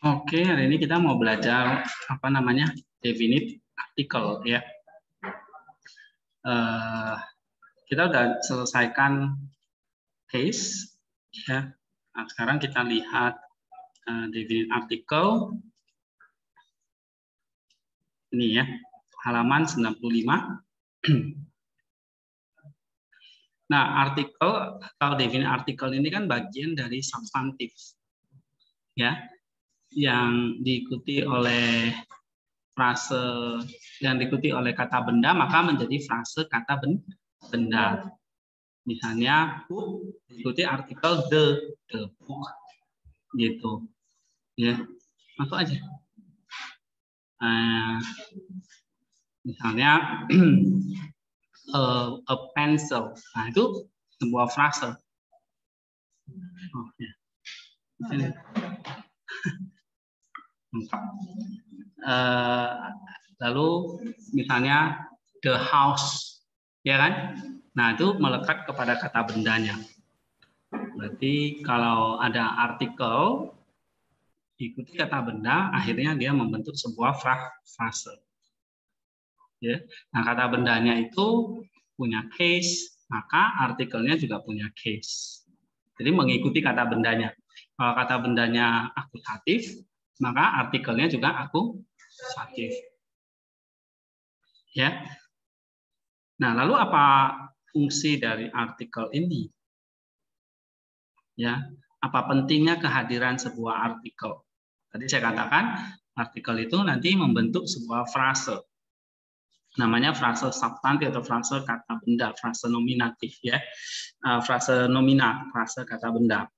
Oke, hari ini kita mau belajar apa namanya definite article ya. Kita udah selesaikan case ya. Nah, sekarang kita lihat definite article ini ya, halaman 95. Nah, artikel atau definite article ini kan bagian dari substantif ya, yang diikuti oleh frase yang diikuti oleh kata benda maka menjadi frase kata benda. Misalnya book diikuti artikel the book gitu ya, masuk aja. Misalnya a pencil, nah itu sebuah frase. Oh, ya. Lalu misalnya the house, ya kan? Nah itu melekat kepada kata bendanya. Berarti kalau ada artikel diikuti kata benda, akhirnya dia membentuk sebuah frase. Ya. Nah kata bendanya itu punya case, maka artikelnya juga punya case. Jadi mengikuti kata bendanya. Kalau kata bendanya akusatif, maka artikelnya juga akusatif. Ya. Nah, lalu apa fungsi dari artikel ini? Ya, apa pentingnya kehadiran sebuah artikel? Tadi saya katakan artikel itu nanti membentuk sebuah frase. Namanya frase substantif atau frase kata benda, frase nominatif ya. Frase nomina, frase kata benda.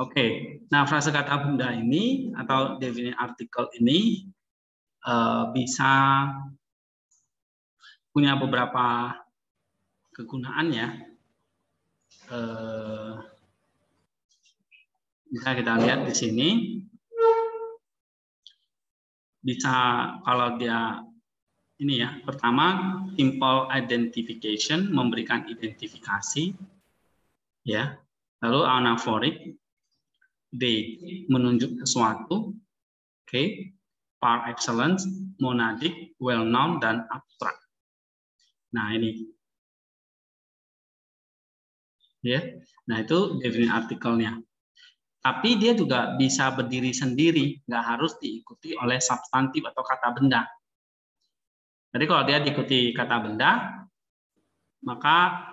Oke, nah frase kata benda ini atau definite artikel ini bisa punya beberapa kegunaan ya. Bisa kita lihat di sini. Bisa kalau dia ini ya, pertama simple identification, memberikan identifikasi ya. Lalu anaphoric, D menunjuk sesuatu, oke. Par excellence, monadic, well known dan abstract. Nah, ini. Ya. Nah, itu definite artikelnya. Tapi dia juga bisa berdiri sendiri, nggak harus diikuti oleh substantif atau kata benda. Jadi kalau dia diikuti kata benda, maka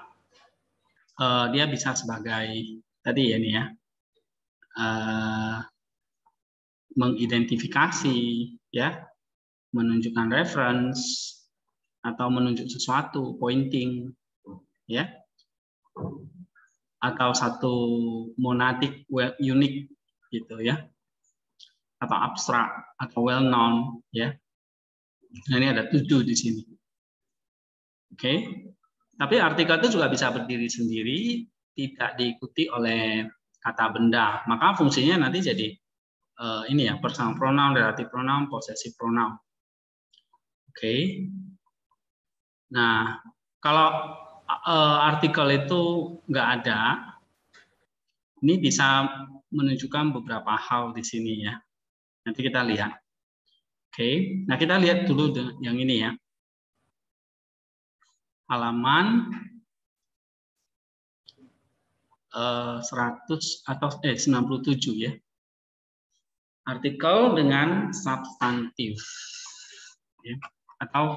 dia bisa sebagai tadi ya ini ya, mengidentifikasi ya, menunjukkan reference atau menunjuk sesuatu, pointing ya, atau satu monadik unik gitu ya, atau abstrak atau well known ya. Nah, ini ada 7 di sini. Oke. Tapi artikel itu juga bisa berdiri sendiri, tidak diikuti oleh kata benda. Maka fungsinya nanti jadi ini ya, personal pronoun, relative pronoun, possessive pronoun. Oke. Nah, kalau artikel itu nggak ada, ini bisa menunjukkan beberapa hal di sini ya. Nanti kita lihat. Oke. Nah, kita lihat dulu yang ini ya. Halaman 100 atau 97 ya. Artikel dengan substantif. Ya. Atau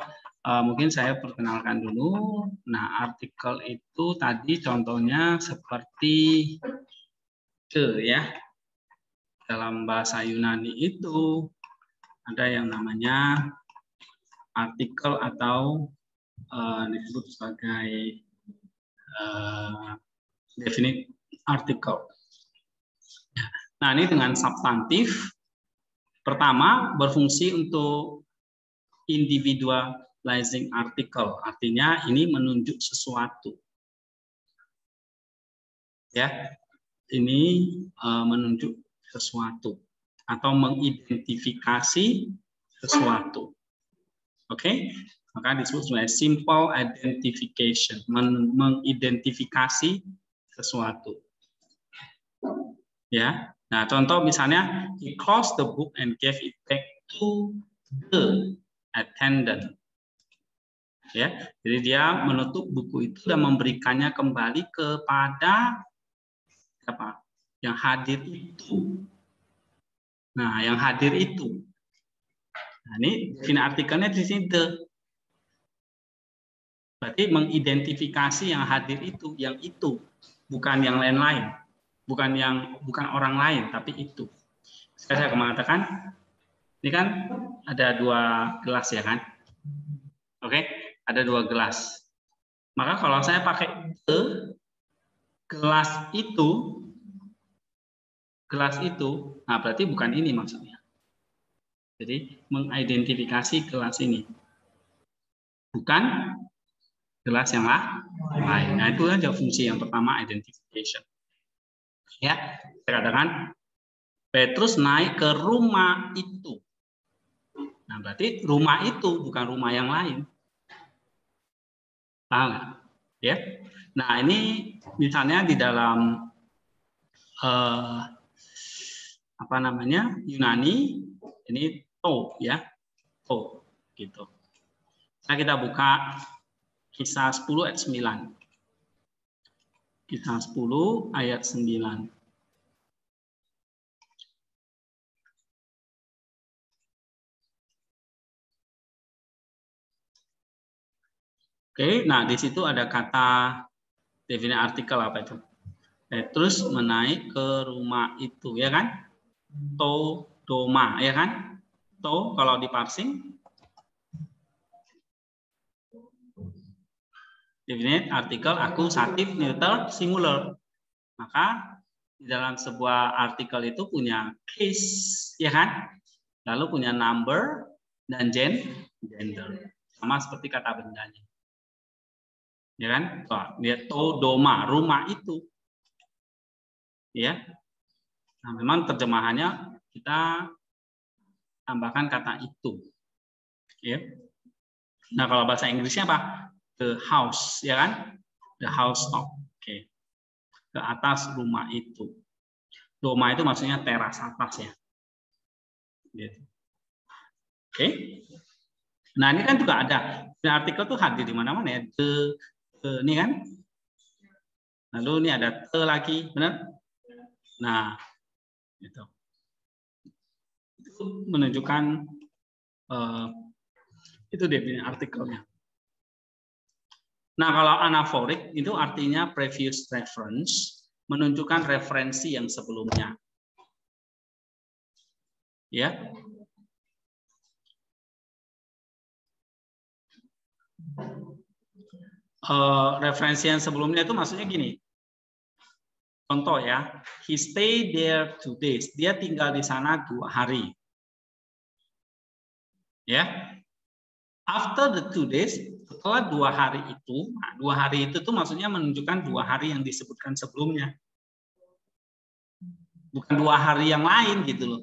mungkin saya perkenalkan dulu. Nah, artikel itu tadi contohnya seperti ya. Dalam bahasa Yunani itu ada yang namanya artikel atau disebut sebagai definite article. Nah, ini dengan substantif. Pertama, berfungsi untuk individualizing article, artinya ini menunjuk sesuatu. Ya, ini menunjuk sesuatu atau mengidentifikasi sesuatu. Oke, maka disebut sebagai simple identification, mengidentifikasi sesuatu. Ya, Nah, contoh misalnya, he closed the book and gave it back to the attendant. Ya, jadi dia menutup buku itu dan memberikannya kembali kepada siapa? Yang hadir itu. Nah, yang hadir itu. Nah, ini definisi artikelnya di sini the. Berarti mengidentifikasi yang hadir itu, yang itu, bukan yang lain-lain. Bukan orang lain, tapi itu. Sekarang saya mengatakan, ini kan ada 2 gelas ya kan? Oke, ada 2 gelas. Maka kalau saya pakai gelas itu, nah berarti bukan ini maksudnya. Jadi mengidentifikasi gelas ini, bukan gelas yang lain. Nah itu aja fungsi yang pertama, identification. Ya, saya katakan Petrus naik ke rumah itu. Nah berarti rumah itu bukan rumah yang lain. Paham nggak? Ya. Nah ini misalnya di dalam apa namanya Yunani ini to ya, to gitu. Nah kita buka Kisah 10 ayat 9. Kisah 10 ayat 9. Oke, nah di situ ada kata definisi artikel apa itu? Petrus menaik ke rumah itu, ya kan? To doma, ya kan? To kalau di parsing definite artikel akusatif neuter singular. Maka di dalam sebuah artikel itu punya case, ya kan? Lalu punya number dan gender. Sama seperti kata bendanya. Ya kan? Dia to doma, rumah itu. Ya. Nah, memang terjemahannya kita tambahkan kata itu. Ya. Nah, kalau bahasa Inggrisnya apa? The house, ya kan? The house top. Oke. Ke atas rumah itu. Doma itu maksudnya teras atas ya. Gitu. Oke. Nah, ini kan juga ada. Artikel tuh hadir di mana-mana ya. Ini kan. Lalu ini ada te lagi, benar? Nah, gitu. Itu menunjukkan itu definisi artikelnya. Nah, kalau anaforik itu artinya previous reference, menunjukkan referensi yang sebelumnya. Ya. Referensi yang sebelumnya itu maksudnya gini. Contoh ya, he stayed there 2 days. Dia tinggal di sana 2 hari. Ya. After the 2 days, setelah 2 hari itu, nah 2 hari itu tuh maksudnya menunjukkan 2 hari yang disebutkan sebelumnya. Bukan 2 hari yang lain gitu loh.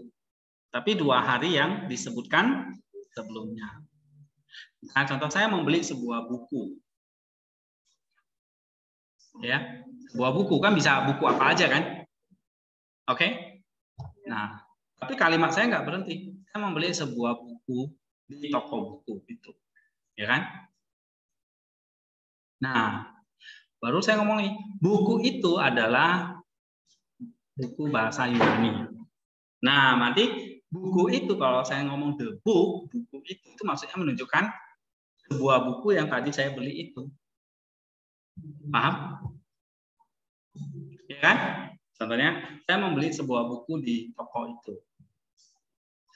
Tapi 2 hari yang disebutkan sebelumnya. Nah, contoh saya membeli sebuah buku. Ya, sebuah buku kan bisa buku apa aja kan? Oke. Nah, tapi kalimat saya nggak berhenti. Saya membeli sebuah buku di toko buku itu. Ya kan? Nah, baru saya ngomong nih, buku itu adalah buku bahasa Yunani. Nah, nanti buku itu kalau saya ngomong the book, buku itu maksudnya menunjukkan sebuah buku yang tadi saya beli itu. Paham? Ya kan? Contohnya, saya membeli sebuah buku di toko itu.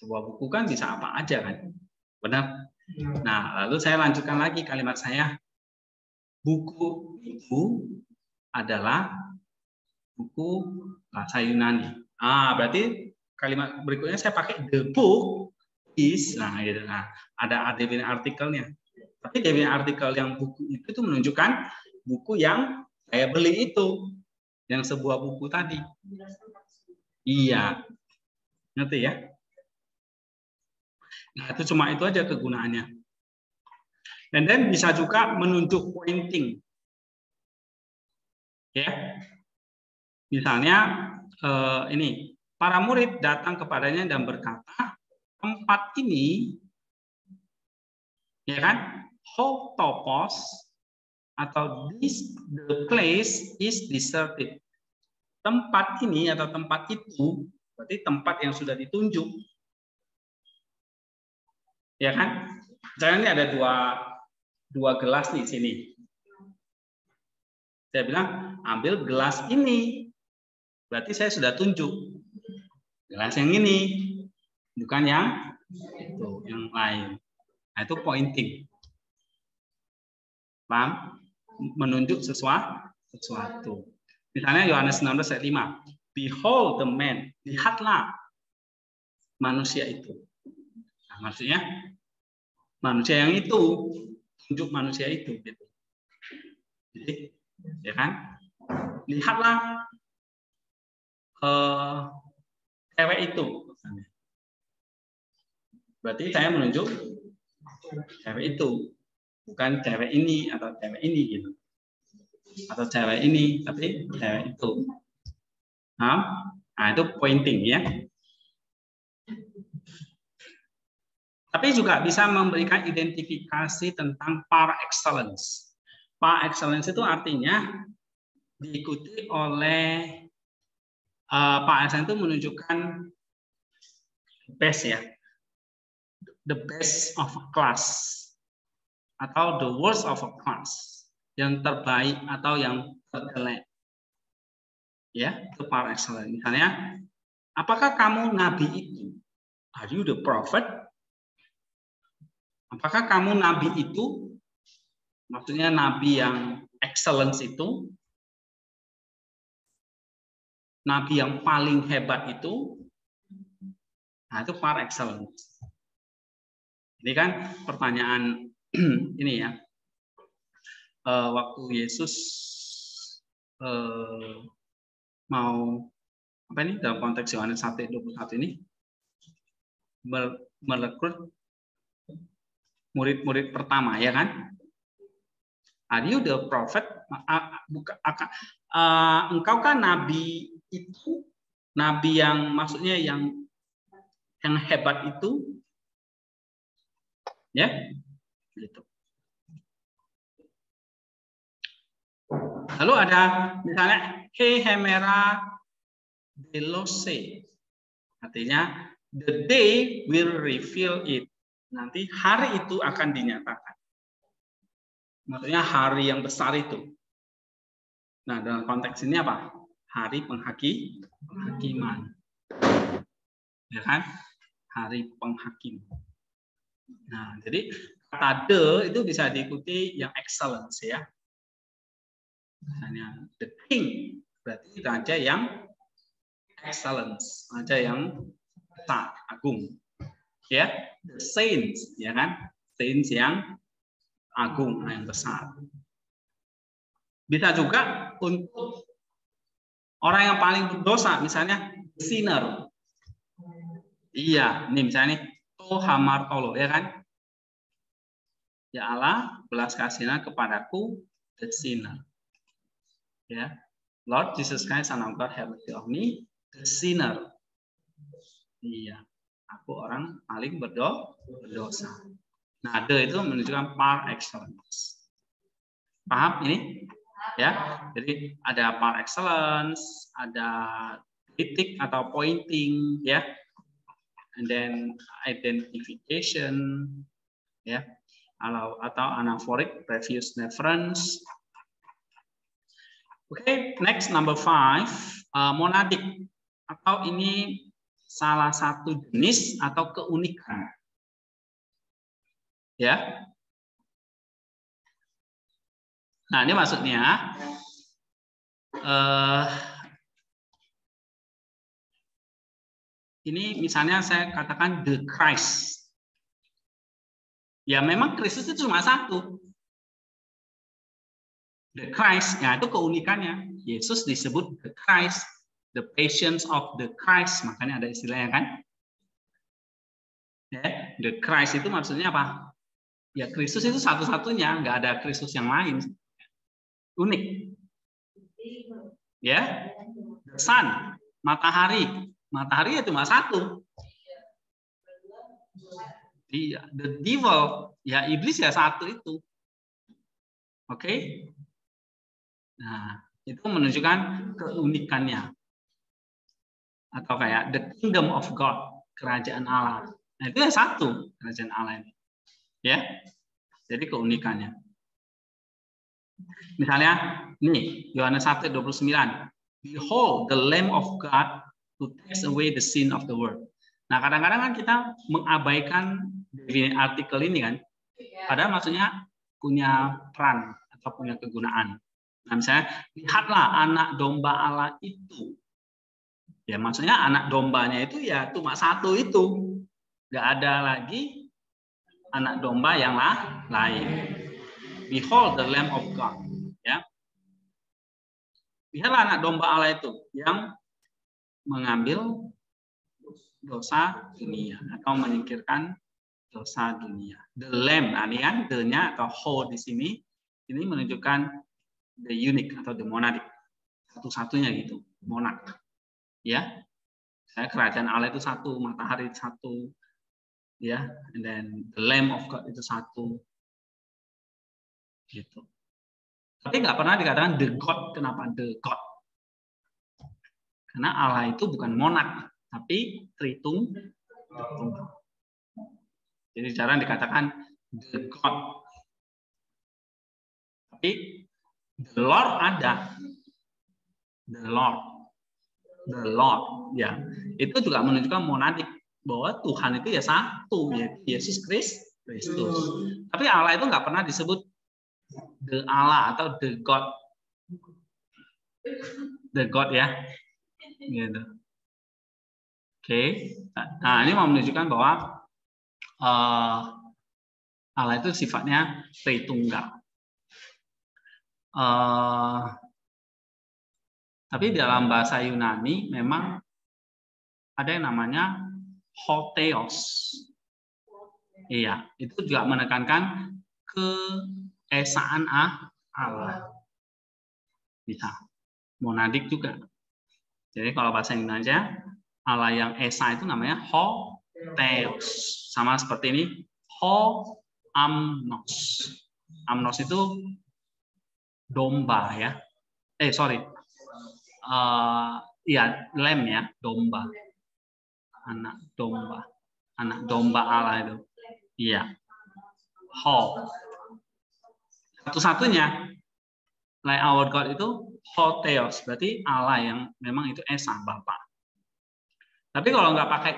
Sebuah buku kan bisa apa aja kan? Benar? Nah, lalu saya lanjutkan lagi kalimat saya. Buku itu adalah buku bahasa Yunani. Berarti kalimat berikutnya saya pakai the book is, nah gitu. Nah, ada definisi artikelnya. Tapi definisi artikel yang buku itu menunjukkan buku yang saya beli itu, yang sebuah buku tadi. Iya, ngerti ya? Nah, itu cuma itu aja kegunaannya. Dan then bisa juga menunjuk pointing. Ya. Misalnya ini para murid datang kepadanya dan berkata, tempat ini, ya kan, topos atau the place is deserted. Tempat ini atau tempat itu berarti tempat yang sudah ditunjuk, ya kan? Misalnya ini ada dua gelas nih sini. Saya bilang ambil gelas ini, berarti saya sudah tunjuk gelas yang ini, bukan yang itu, yang lain. Nah, itu pointing. Paham? Menunjuk sesuatu. Misalnya Yohanes 19 ayat 5. Behold the man. Lihatlah manusia itu. Nah, maksudnya manusia yang itu. Tunjuk manusia itu. Gitu. Jadi, ya kan? Lihatlah cewek itu. Berarti saya menunjuk cewek itu. Bukan cewek ini atau cewek ini gitu. Atau cewek ini, tapi cewek itu. Nah, itu pointing ya. Tapi juga bisa memberikan identifikasi tentang par excellence. Par excellence itu artinya diikuti oleh par excellence itu menunjukkan best ya. The best of a class atau the worst of a class. Yang terbaik atau yang terjelek. Ya, itu par excellence. Misalnya, apakah kamu nabi itu? Are you the prophet? Apakah kamu nabi itu? Maksudnya nabi yang excellence itu? Nabi yang paling hebat itu? Nah, itu par excellence. Ini kan pertanyaan ini ya. Waktu Yesus mau apa ini dalam konteks Yohanes 1:21 ini merekrut murid-murid pertama ya kan? Are you the prophet? Engkau kan nabi itu, nabi yang maksudnya yang hebat itu, ya, gitu. Lalu ada misalnya He Hemera Delose, artinya the day will reveal it. Nanti hari itu akan dinyatakan. Maksudnya hari yang besar itu. Nah, dalam konteks ini apa? Hari penghakiman. Ya kan? Hari penghakiman. Nah, jadi kata the itu bisa diikuti yang excellence ya. Misalnya the king berarti raja yang excellence, raja yang besar, agung. Ya, the saints ya kan? Saints yang agung, yang besar. Bisa juga untuk orang yang paling berdosa, misalnya sinner. Iya, ini misalnya Tohamar Tolo, ya kan? Ya Allah, belas kasihnya kepadaku, the sinner. Ya, Lord Jesus Christ, Son of God, have mercy on me, the sinner. Iya, aku orang paling berdosa. Nah, the itu menunjukkan par excellence. Paham ini? Ya, jadi ada par excellence, ada titik atau pointing, ya, and then identification, ya, atau anaphoric previous reference. Oke, next number 5, monadik atau ini salah satu jenis atau keunikan, ya. Nah, ini maksudnya ini misalnya saya katakan the Christ. Ya memang Kristus itu cuma satu. The Christ, ya itu keunikannya. Yesus disebut the Christ, the patience of the Christ, makanya ada istilahnya kan. Ya, the Christ itu maksudnya apa? Ya Kristus itu satu-satunya, nggak ada Kristus yang lain. Unik. Ya, the sun, matahari. Matahari ya cuma satu. Iya, the devil, ya iblis ya satu itu. Oke? Nah, itu menunjukkan keunikannya. Atau kayak the kingdom of God, kerajaan Allah. Nah, itu ya satu, kerajaan Allah ini. Ya. Jadi keunikannya. Misalnya, ini Yohanes 1:29. Behold the Lamb of God who takes away the sin of the world. Nah, kadang-kadang kan kita mengabaikan artikel ini kan. Padahal maksudnya punya peran atau punya kegunaan. Nah, misalnya, lihatlah anak domba Allah itu. Ya, maksudnya anak dombanya itu ya cuma satu itu. Nggak ada lagi anak domba yang lain. Behold the Lamb of God. Ya. Lihatlah anak domba Allah itu yang mengambil dosa dunia atau menyingkirkan dosa dunia. The Lamb, nah ini kan the-nya atau whole di sini, ini menunjukkan the unique atau the monadic. Satu-satunya gitu, monarch. Ya, saya kerajaan Allah itu satu, matahari satu, ya, and then the Lamb of God itu satu, gitu. Tapi nggak pernah dikatakan the God. Kenapa the God? Karena Allah itu bukan monarch, tapi tritunggal. Jadi jarang dikatakan the God. Tapi the Lord ada. The Lord, ya. Itu juga menunjukkan monadik bahwa Tuhan itu ya satu, yaitu Yesus Kristus. Tapi Allah itu nggak pernah disebut the Allah atau the God. The God ya. Gitu. Oke. Nah, ini mau menunjukkan bahwa Allah itu sifatnya Tritunggal. Tapi dalam bahasa Yunani memang ada yang namanya Hotheos. Iya, itu juga menekankan keesaan Allah. Bisa. Monadik juga. Jadi kalau bahasa Indonesia, Allah yang esa itu namanya Hotheos. Sama seperti ini, Ho-amnos. Amnos itu domba ya. Iya, lamb ya, domba. Anak domba Allah itu. Iya. Ho. Satu-satunya, like our God itu Hotheos, berarti Allah yang memang itu esa, Bapa. Tapi kalau nggak pakai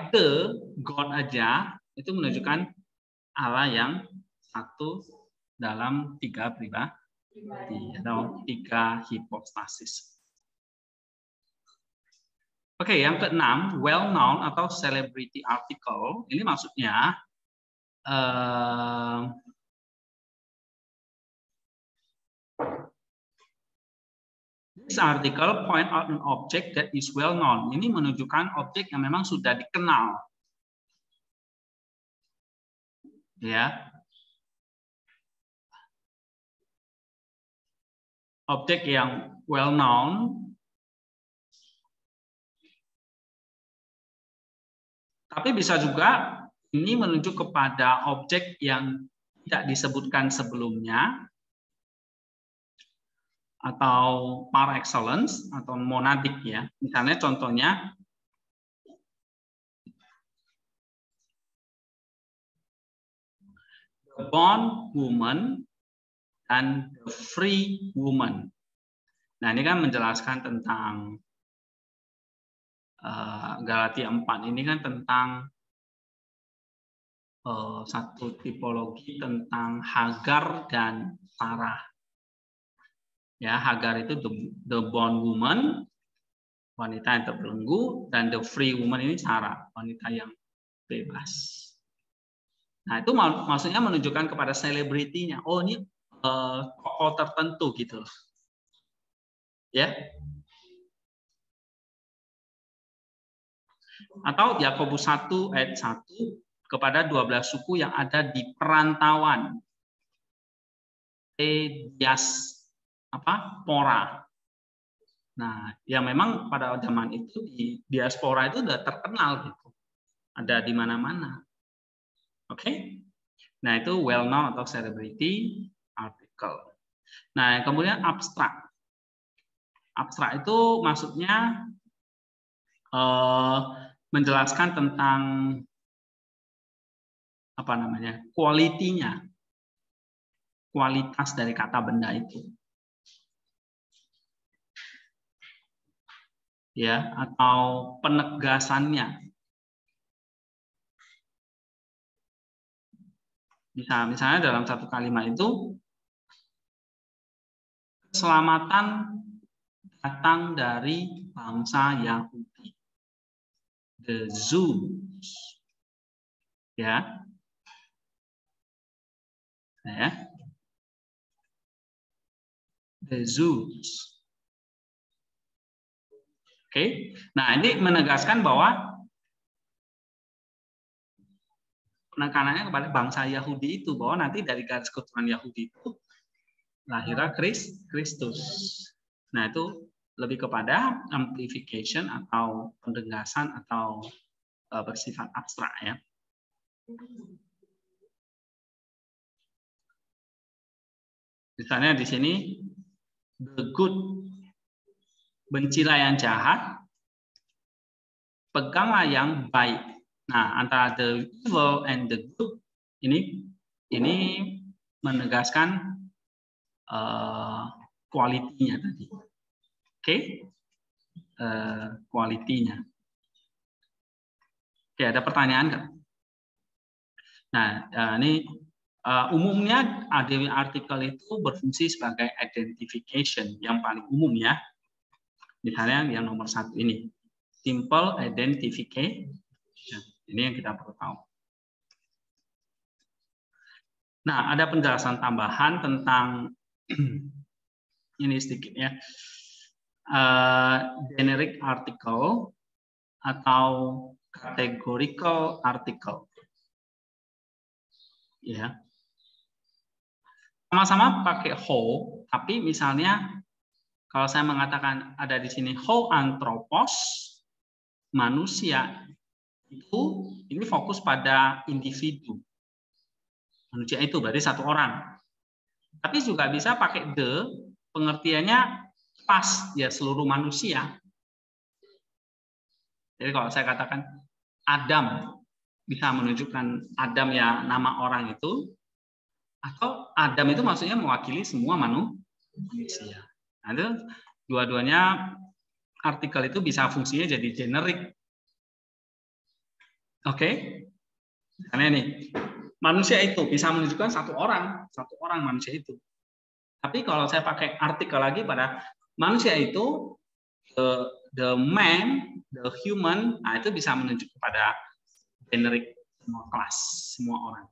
God aja, itu menunjukkan Allah yang satu dalam tiga pribadi atau tiga hipostasis. Oke, yang keenam, well known atau celebrity article. Ini maksudnya this article point out an object that is well known. Ini menunjukkan objek yang memang sudah dikenal. Ya. Objek yang well known. Tapi bisa juga ini menunjuk kepada objek yang tidak disebutkan sebelumnya atau par excellence atau monadik ya. Misalnya contohnya the bond woman dan the free woman. Nah, ini kan menjelaskan tentang Galatia 4 ini kan tentang satu tipologi tentang Hagar dan Sarah. Ya, Hagar itu the bond woman, wanita yang terbelenggu, dan the free woman ini Sarah, wanita yang bebas. Nah, itu maksudnya menunjukkan kepada selebritinya. Oh, ini tokoh tertentu gitu. Ya. Atau Yakobus 1 ayat 1 kepada 12 suku yang ada di perantauan Diaspora. Nah, yang memang pada zaman itu di diaspora itu udah terkenal gitu. Ada di mana-mana. Oke? Nah, itu well known atau celebrity article. Nah, yang kemudian abstrak. Abstrak itu maksudnya menjelaskan tentang apa namanya? Kualitinya. Kualitas dari kata benda itu. Ya, atau penegasannya. Misalnya dalam satu kalimat itu, keselamatan datang dari bangsa Yahudi. The Jews. Ya. Ya. The Jews. Oke. Nah, ini menegaskan bahwa penekanannya kepada bangsa Yahudi itu, bahwa nanti dari garis keturunan Yahudi itu lahirnya Kristus. Nah, itu lebih kepada amplification atau pendegasan atau bersifat abstrak ya. Misalnya di sini the good, bencilah yang jahat, peganglah yang baik. Nah, antara the evil and the good ini menegaskan kualitinya tadi. Oke? Kualitinya. Oke, ada pertanyaan nggak? Nah, ini umumnya artikel itu berfungsi sebagai identification yang paling umum ya. Misalnya yang nomor 1 ini. Simple identification. Ini yang kita perlu tahu. Nah, ada penjelasan tambahan tentang ini sedikit ya. Generic article atau categorical article. Ya. Sama-sama pakai whole, tapi misalnya kalau saya mengatakan ada di sini whole anthropos, manusia itu ini fokus pada individu. Manusia itu berarti satu orang. Tapi juga bisa pakai the, pengertiannya pas ya seluruh manusia. Jadi kalau saya katakan Adam, bisa menunjukkan Adam ya nama orang itu, atau Adam itu maksudnya mewakili semua manusia. Nah, itu dua-duanya artikel itu bisa fungsinya jadi generik. Oke? Karena ini manusia itu bisa menunjukkan satu orang manusia itu. Tapi kalau saya pakai artikel lagi pada manusia itu, the man, the human, nah itu bisa menunjuk kepada generik semua kelas, semua orang.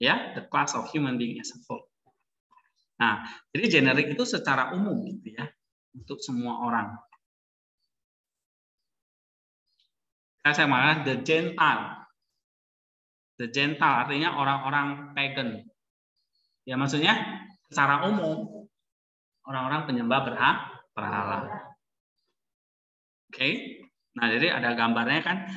Ya, the class of human being as a whole. Nah, jadi generik itu secara umum gitu ya, untuk semua orang. Saya mengatakan the Gentile. The Gentile artinya orang-orang pagan. Ya maksudnya secara umum orang-orang penyembah berhala. Oke. Nah, jadi ada gambarnya kan,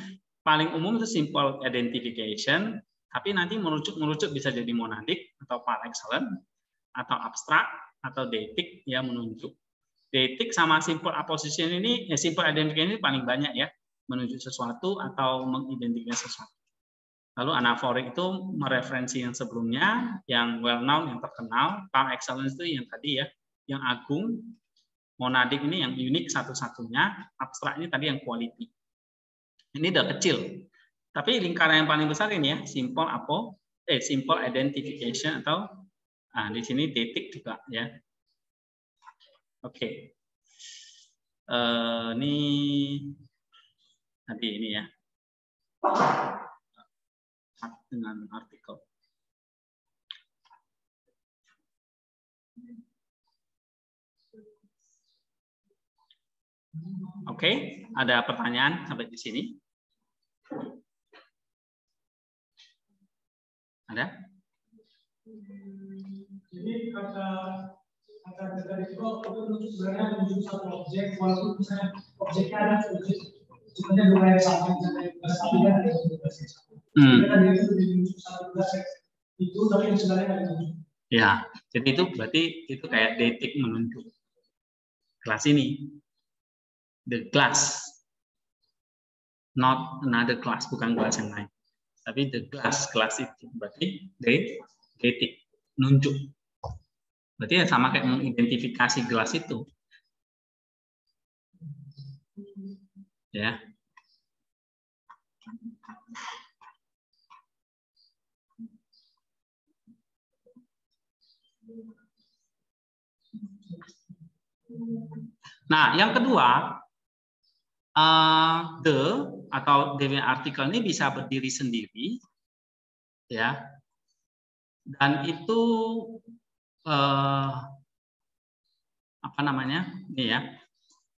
paling umum itu simple identification, tapi nanti merujuk bisa jadi monadik atau par excellence atau abstrak atau deictic ya menunjuk. Deictic sama simple apposition ini simple identification ini paling banyak ya, menunjuk sesuatu atau mengidentifikasi sesuatu. Lalu anaforik itu mereferensi yang sebelumnya, yang well known, yang terkenal. Par excellence itu yang tadi ya, yang agung. Monadik ini yang unik satu-satunya. Abstrak ini tadi yang quality. Ini udah kecil. Tapi lingkaran yang paling besar ini ya, simple identification atau di sini deictic juga ya. Oke. Ini nanti ini ya. Dengan artikel. Oke, ada pertanyaan sampai di sini? Ada? Ini kata itu menunjuk sebenarnya menunjuk satu objek, walaupun misalnya objeknya ada objek sebenarnya dua yang sama, misalnya tapi kan ada tugas yang sama. Sebenarnya dia itu menunjuk satu tugas itu, tapi sebenarnya ada menunjuk. Ya, jadi itu berarti itu kayak detik menunjuk kelas ini, the class, not another class, bukan kelas yang lain, tapi the class, kelas itu berarti detik nunjuk. Berarti ya sama kayak mengidentifikasi gelas itu. Ya. Nah, yang kedua, the atau definite artikel ini bisa berdiri sendiri, ya. Dan itu apa namanya? Ini ya,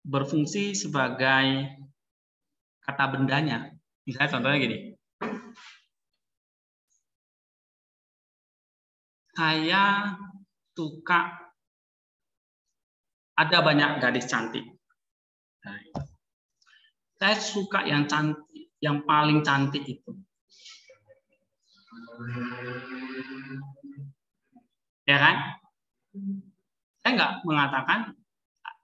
berfungsi sebagai kata bendanya. Misalnya contohnya gini. Saya suka ada banyak gadis cantik. Nah, saya suka yang cantik, yang paling cantik itu. Ya kan? Saya nggak mengatakan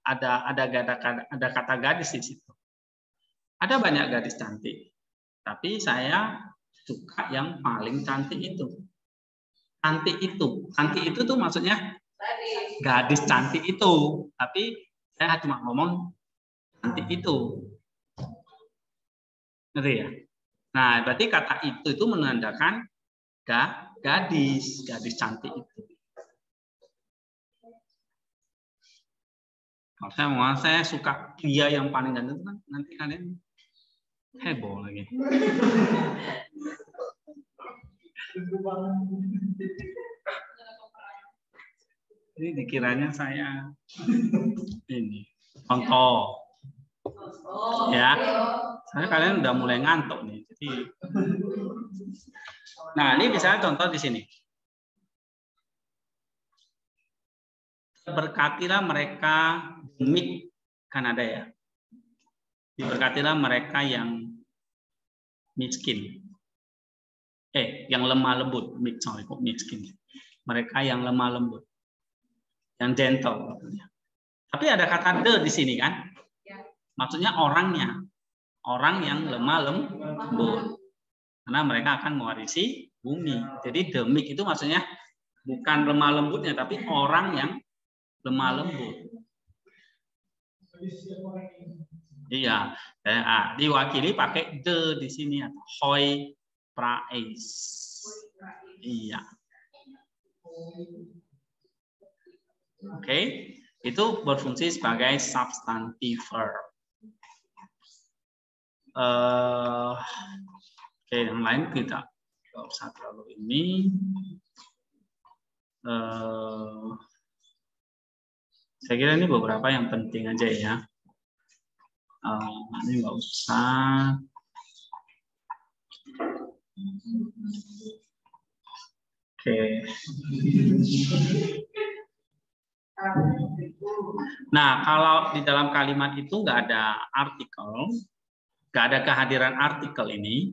ada kata gadis di situ. Ada banyak gadis cantik, tapi saya suka yang paling cantik itu. Cantik itu tuh maksudnya gadis cantik itu, tapi saya cuma ngomong cantik itu. Ngerti ya? Nah, berarti kata itu menandakan gadis cantik itu. Kalau saya suka pria yang paling ganteng, nanti kalian heboh lagi. Ini dikiranya saya ini contoh, ya. Saya kalian udah mulai ngantuk nih. Jadi, nah ini misalnya contoh di sini. Berkatilah mereka meek, kan ada ya. Diberkatilah mereka yang miskin. Yang lemah lembut, meek, sorry kok miskin. Mereka yang lemah lembut. Yang gentle. Tapi ada kata the di sini kan? Maksudnya orangnya. Orang yang lemah lembut. Karena mereka akan mewarisi bumi. Jadi the meek itu maksudnya bukan lemah lembutnya, tapi orang yang lemah lembut. Iya, diwakili pakai the di sini atau hoi praes. Iya. Oke, itu berfungsi sebagai substantive verb. Oke, yang lain kita nggak usah terlalu ini. Saya kira ini beberapa yang penting aja ya. Ini nggak usah. Oke. Nah, kalau di dalam kalimat itu nggak ada artikel, nggak ada kehadiran artikel ini,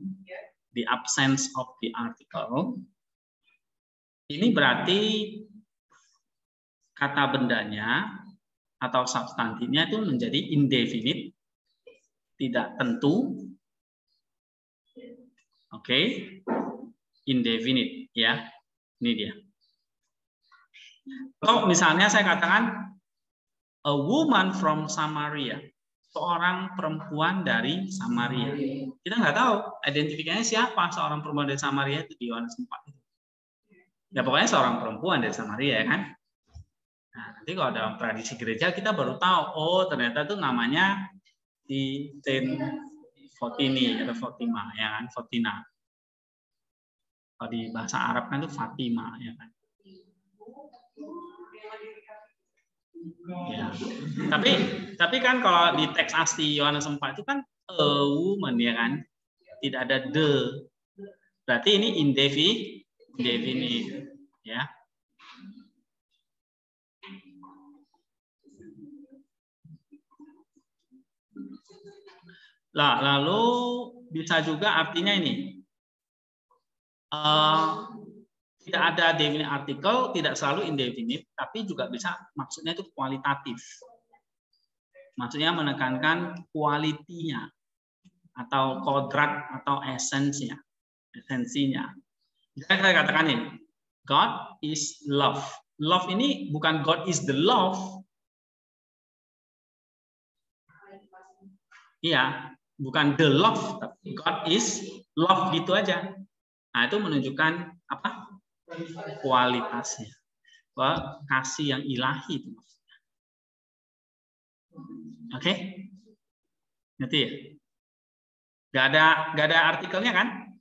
the absence of the article, ini berarti kata bendanya atau substantifnya itu menjadi indefinite, tidak tentu. Oke, indefinite ya. Ini dia. Kalau misalnya saya katakan a woman from Samaria, seorang perempuan dari Samaria. Kita nggak tahu identifikasinya siapa seorang perempuan dari Samaria itu di Yohanes 4. Ya pokoknya seorang perempuan dari Samaria ya kan. Nah, nanti kalau dalam tradisi gereja kita baru tahu, oh ternyata itu namanya di Saint Fotini atau Fatima ya kan, Fotina. Kalau di bahasa Arab kan itu Fatima ya kan. Ya. Tapi kan kalau di teks asli Yohanes 4 itu kan a woman ya kan, tidak ada the. Berarti ini indefinite ya. Nah, lalu bisa juga artinya ini. Tidak ada definite artikel, tidak selalu indefinite, tapi juga bisa maksudnya itu kualitatif. Maksudnya menekankan kualitinya atau kodrat atau esensinya. Misalnya saya katakan ini, God is love. Love ini bukan God is the love. Iya, bukan the love, tapi God is love gitu aja. Nah, itu menunjukkan apa? Kualitasnya. Bahwa kasih yang ilahi itu maksudnya. Oke? Ngerti ya? Gak ada artikelnya kan?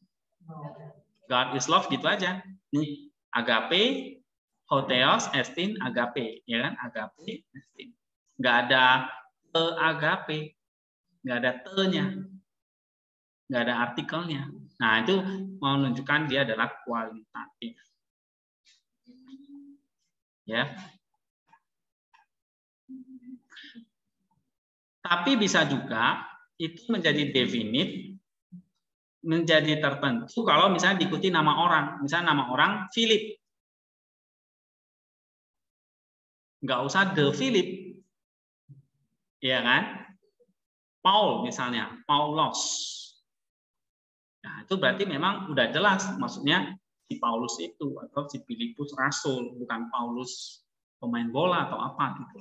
God is love gitu aja. Nih, agape, hotheos, estin, agape, ya kan? Agape, estin. Gak ada agape, gak ada te-nya, gak ada artikelnya. Nah, itu menunjukkan dia adalah kualitatif. Ya. Tapi bisa juga itu menjadi definite, menjadi tertentu kalau misalnya diikuti nama orang. Misalnya nama orang Philip. Nggak usah the Philip. Ya kan? Paul misalnya, Paulos. Nah, itu berarti memang udah jelas maksudnya si Paulus itu atau si Filipus rasul, bukan Paulus pemain bola atau apa gitu.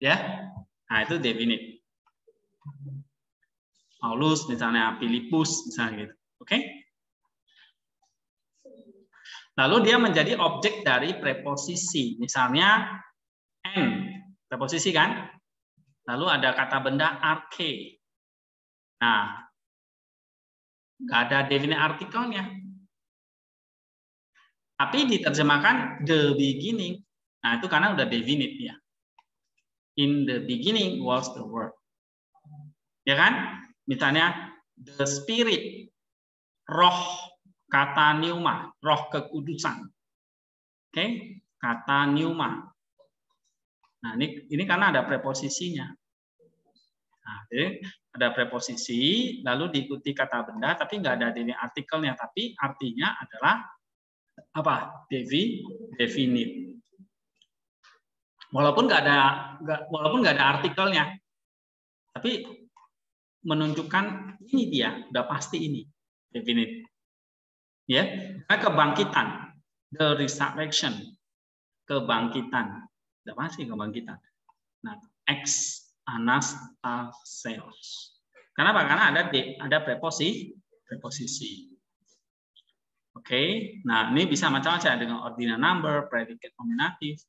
Ya. Nah, itu definite. Paulus misalnya, Filipus misalnya gitu. Oke? Lalu dia menjadi objek dari preposisi. Misalnya N, preposisi kan? Lalu ada kata benda arche. Nah, nggak ada definite artikelnya. Tapi diterjemahkan the beginning. Nah, itu karena udah definite ya. In the beginning was the word. Ya kan? Misalnya the spirit, roh, kata pneuma, roh kekudusan. Oke, kata pneuma. Nah, ini karena ada preposisinya. Nah, jadi ada preposisi, lalu diikuti kata benda, tapi nggak ada definite artikelnya, tapi artinya adalah apa? Definite. Walaupun nggak ada artikelnya, tapi menunjukkan ini dia, udah pasti ini definite. Ya, kebangkitan, the resurrection, kebangkitan, udah pasti kebangkitan. Nah, ex anastaseos. Kenapa? Karena ada preposisi. Oke, nah ini bisa macam-macam dengan ordinal number, predicate nominatif.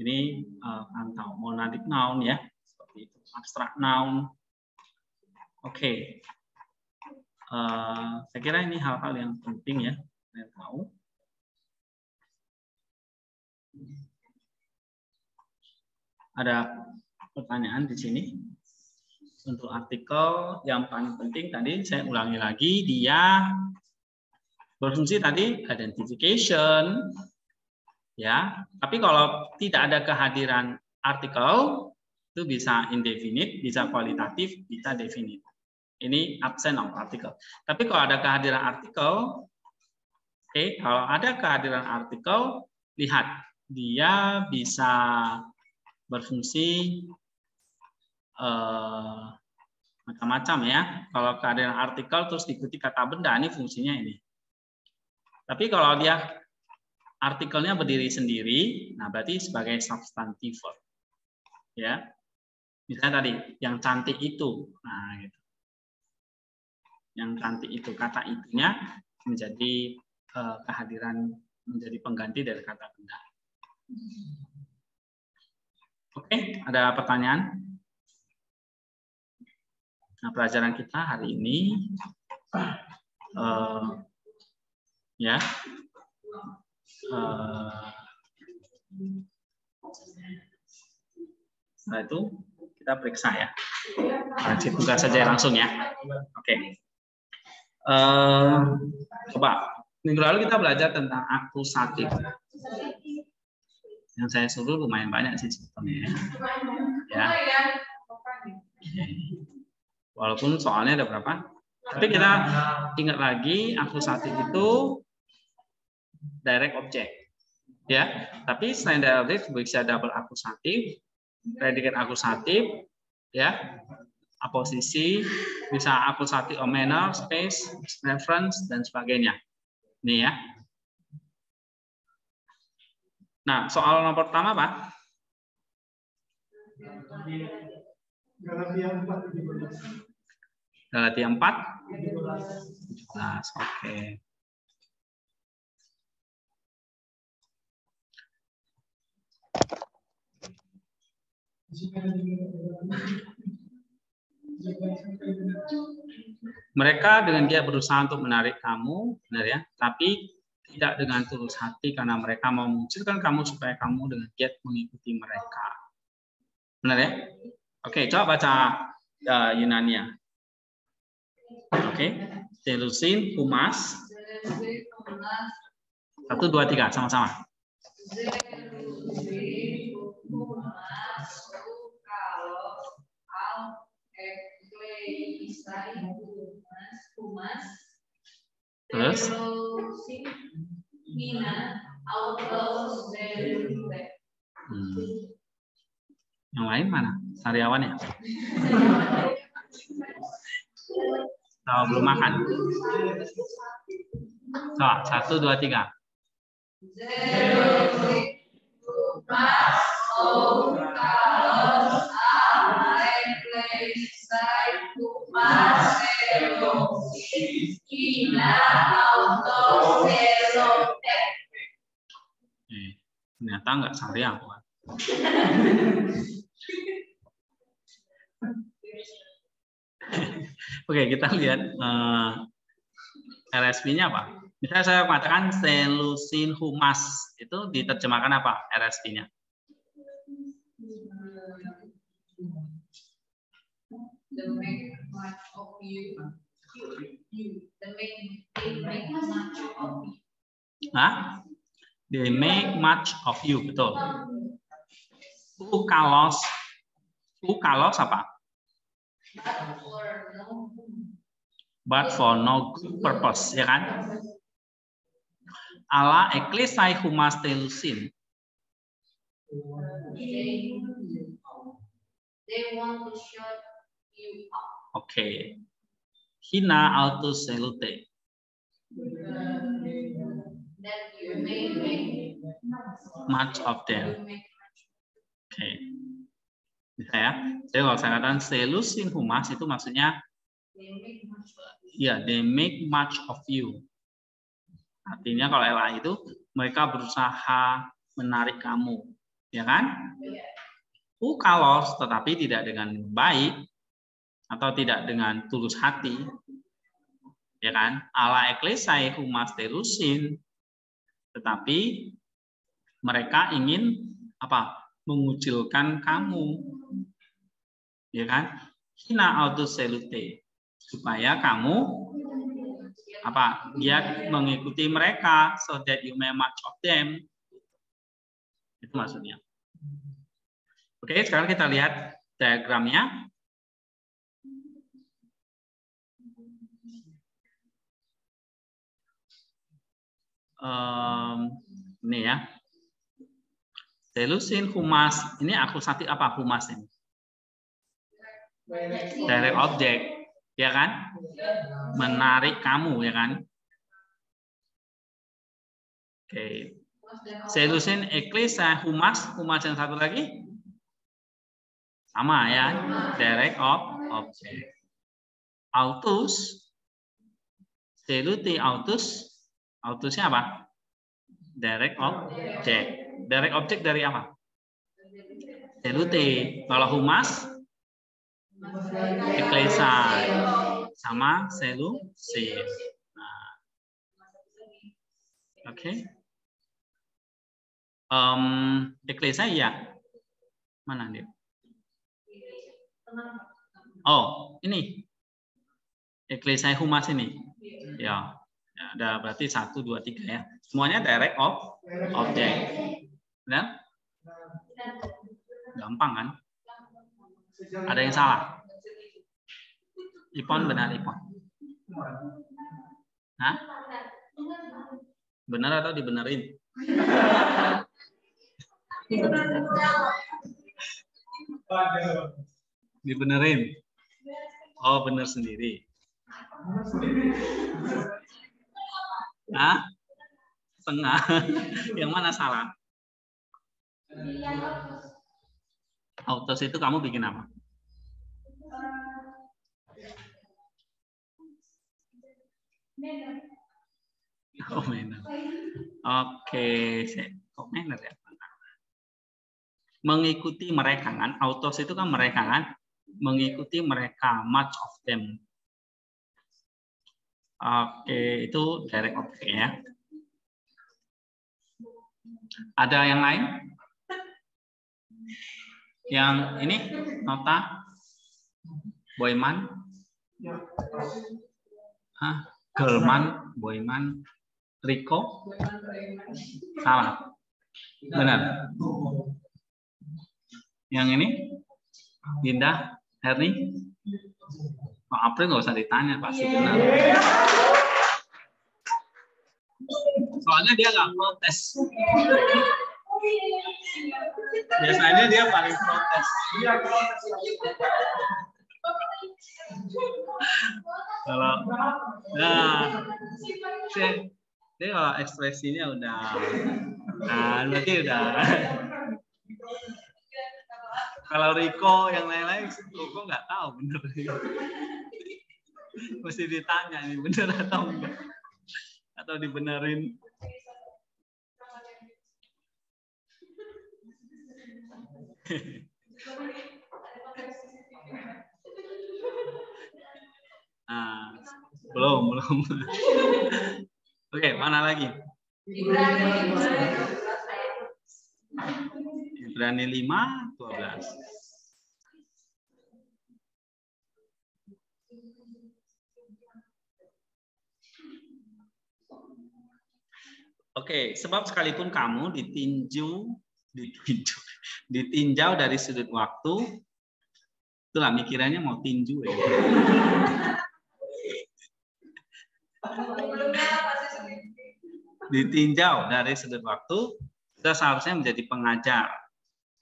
Ini atau monadic noun ya, seperti itu. Abstract noun. Oke. Saya kira ini hal-hal yang penting ya, saya tahu. Ada pertanyaan di sini? Untuk artikel yang paling penting tadi saya ulangi lagi, dia berfungsi tadi identification, ya. Tapi kalau tidak ada kehadiran artikel, itu bisa indefinite, bisa kualitatif, bisa definite. Ini absent of artikel. Tapi kalau ada kehadiran artikel, kalau ada kehadiran artikel, lihat dia bisa berfungsi macam-macam ya. Kalau kehadiran artikel terus diikuti kata benda, ini fungsinya ini. Tapi kalau dia artikelnya berdiri sendiri, nah berarti sebagai substantive verb. Ya. Misalnya tadi yang cantik itu. Nah, gitu. Yang cantik itu, kata itunya menjadi kehadiran, menjadi pengganti dari kata benda. Oke, ada pertanyaan? Nah, pelajaran kita hari ini ya setelah itu kita periksa ya. Wajib tugas saja langsung ya. Oke. Coba minggu lalu kita belajar tentang akusatif. Yang saya suruh lumayan banyak sih sebetulnya ya. Walaupun soalnya ada berapa. Tapi kita ingat lagi akusatif itu direct object. Ya, tapi selain direct object bisa double akusatif, predikat akusatif, ya, aposisi, bisa akusatif of manner, space, reference, dan sebagainya. Ini ya. Nah, soal nomor pertama Pak. Galatia 4. 17. Oke. Mereka dengan dia berusaha untuk menarik kamu, benar ya, tapi tidak dengan tulus hati karena mereka mau mengucilkan kamu supaya kamu dengan giat mengikuti mereka. Benar ya? Oke, coba baca Yunania. Oke, Seleucin, Humas. 1, 2, 3, sama-sama. Terus? Yang lain mana? Sariawan ya? Oh, belum makan. So, 1, 2, 3. Ternyata nggak sariawan. Oke, kita lihat RSP-nya apa. Misalnya saya mengatakan Seleucin Humas, itu diterjemahkan apa RSP-nya? The make much of you. The make much of you. Hah? They make much of you, betul. Ukalos apa? But for no good purpose, ya kan? Ala eklesai humas telusin. They want to shut you up. Okay. Hina autos selute. That you may make much of them. Okay. Bisa ya. Jadi kalau saya katakan Seleucin Humas itu maksudnya ya, they make much of you. Artinya kalau LA itu mereka berusaha menarik kamu, ya kan? Ukalos tetapi tidak dengan baik atau tidak dengan tulus hati, ya kan? Ala eklesai humas telusin, tetapi mereka ingin apa? Mengucilkan kamu, ya kan? Hina autos selute, supaya kamu apa? Dia mengikuti mereka, so that you may much of them. Itu maksudnya. Oke, sekarang kita lihat diagramnya. Ini ya. Seleucin Humas, ini akusatif apa Humas ini? Direct object, ya kan? Menarik kamu, ya kan? Oke. Seleucin Ecclesia Humas, Humas yang satu lagi? Sama ya, direct object. Autus, Seleuti autus, autusnya apa? Direct object. Direct object dari apa? Seleuti. Kalau Humas, Ecclesia sama Seleucin. Nah. Oke. Ecclesia ya. Mana dia? Oh, ini. Ecclesia Humas ini. Ya. Ada berarti 1, 2, 3 ya. Semuanya direct object. Benar? Gampang kan? Ada yang salah? Ipon benar, Ipon. Hah? Benar atau dibenerin? Dibenerin. Oh, benar sendiri. Hah? Setengah. Yang mana salah? Autos itu kamu bikin apa? Oh, manner. Oke, kok manner ya? Mengikuti mereka kan? Autos itu kan mereka kan? Mengikuti mereka, much of them. Oke, itu direct object ya. Ada yang lain? Yang ini nota Boyman? Hah? Girlman, Boyman, Rico? Salah. Benar. Yang ini? Dinda, Herni? Oh, April nggak usah ditanya, pasti benar. Soalnya dia nggak protes. Biasanya dia paling protes. Kalau dia kalau ekspresinya udah, berarti udah. Kalau Rico yang lain-lain, Rico nggak tahu bener. Mesti ditanya nih bener atau enggak, atau dibenerin. Belum. Oke, mana lagi? Ibrani 5:12. Oke, sebab sekalipun kamu ditinjau dari sudut waktu, itulah mikirannya mau tinju ya. Ditinjau dari sudut waktu, sudah seharusnya menjadi pengajar.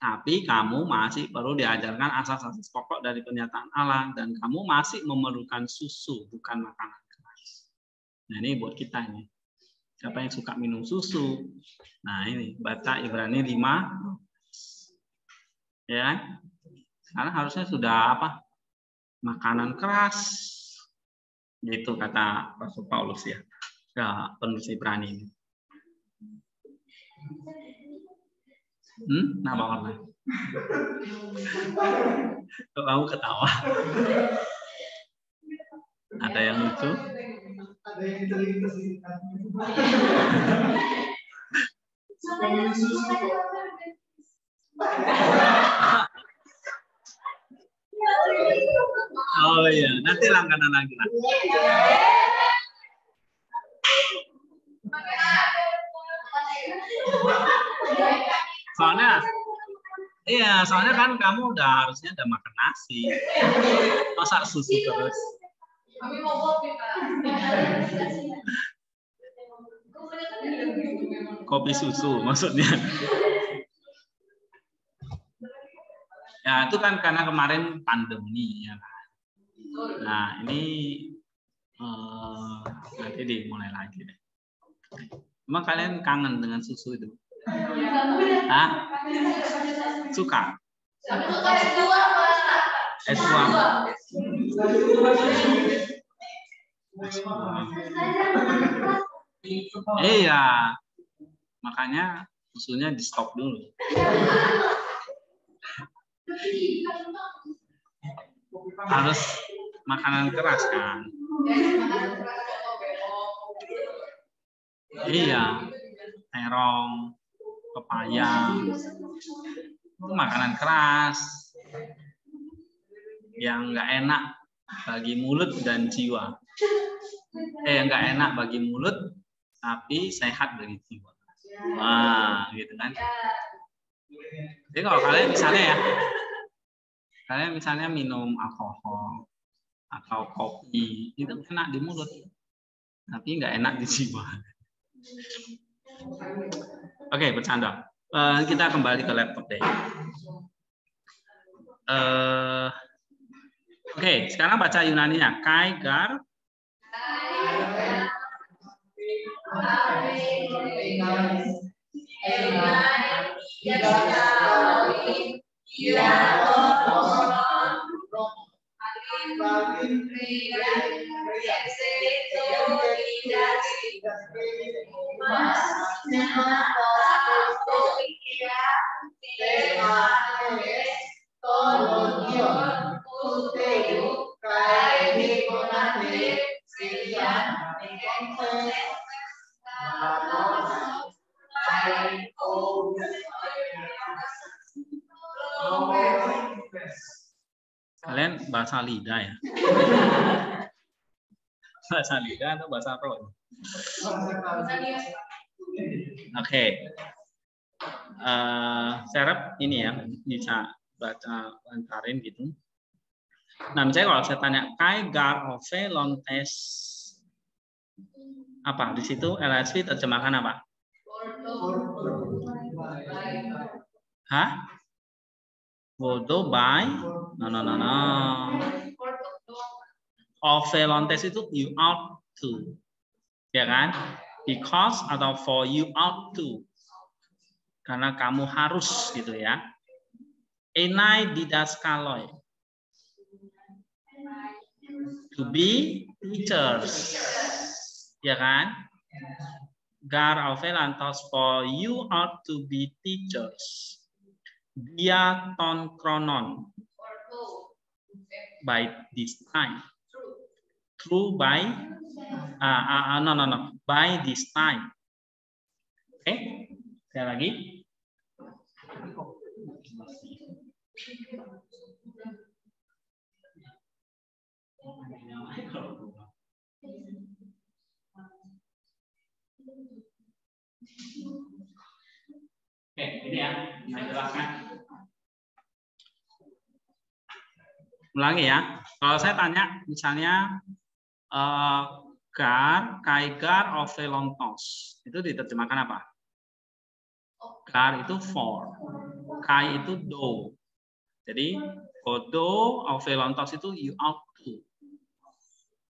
Tapi kamu masih perlu diajarkan asas-asas pokok dari pernyataan Allah, dan kamu masih memerlukan susu, bukan makanan keras. Nah, ini buat kita ini. Siapa yang suka minum susu? Nah, ini baca Ibrani 5. Ya. Sekarang harusnya sudah apa? Makanan keras. Gitu kata Rasul Paulus ya. Ke penulis Ibrani ini. Kenapa warna? Kok kamu ketawa? Ada yang lucu? Ada yang terlintas di Oh iya, nanti langganan lagi lah. Soalnya kan kamu udah harusnya udah makan nasi. Masa susu terus? Kopi susu maksudnya. Ya itu kan karena kemarin pandemi ya kan. Nah ini nanti dimulai lagi deh. Emang kalian kangen dengan susu itu? Hah? Suka? S2. Iya. Makanya susunya di stop dulu. Harus makanan keras kan? Iya. Terong, pepaya, itu makanan keras yang nggak enak bagi mulut dan jiwa. Nggak enak bagi mulut, tapi sehat bagi jiwa. Wah, gitu kan? Jadi kalau kalian misalnya minum alkohol, atau kopi itu enak di mulut, tapi nggak enak di jiwa. Oke, bercanda. Kita kembali ke laptop deh. Oke, sekarang baca Yunaninya. Kai gar. Kalian bahasa lidah ya? Bahasa lidah atau bahasa roh? Oke. Saya harap ini ya bisa baca lantarin gitu. Nah, misalnya kalau saya tanya kai gar ove lontes apa di situ LSV terjemahkan apa? Hah? Bodo by? No. Ove lontes itu you ought to, ya kan? Because atau for you ought to, karena kamu harus gitu ya. Enai didaskaloi, to be teachers, ya kan? Gar ove lantos for you ought to be teachers. Dia ton kronon, by this time. True by no by this time. Oke, sekali lagi. Oke, ini ya, saya jelaskan. Ulangi ya. Kalau saya tanya, misalnya gar, kaigar ove lontos, itu diterjemahkan apa? Gar itu for, kai itu do. Jadi do ove lontos itu you ought to.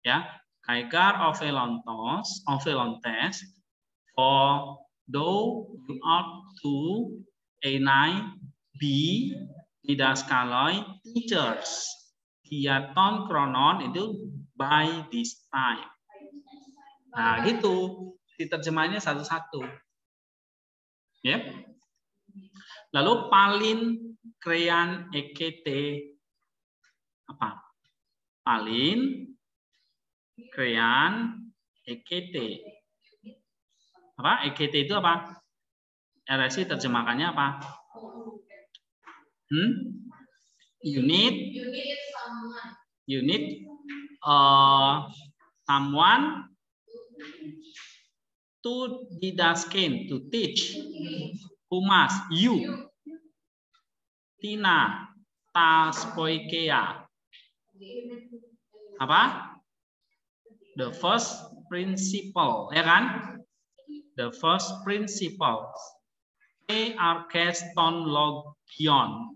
Ya, kaigar ove lontos, ove lontes, for do you ought to enai be didaskaloi teachers. Diaton kronon itu by this time. Nah, gitu. Diterjemahnya satu-satu. Ya. Lalu palin krean ekete apa? Palin krean ekete. Apa? Ekete itu apa? RSI terjemahkannya apa? Unit someone to didaskin, to teach. Humas, you. Tina, tas poikea. Apa? The first principle, ya kan? The first principle. Arkeston logion.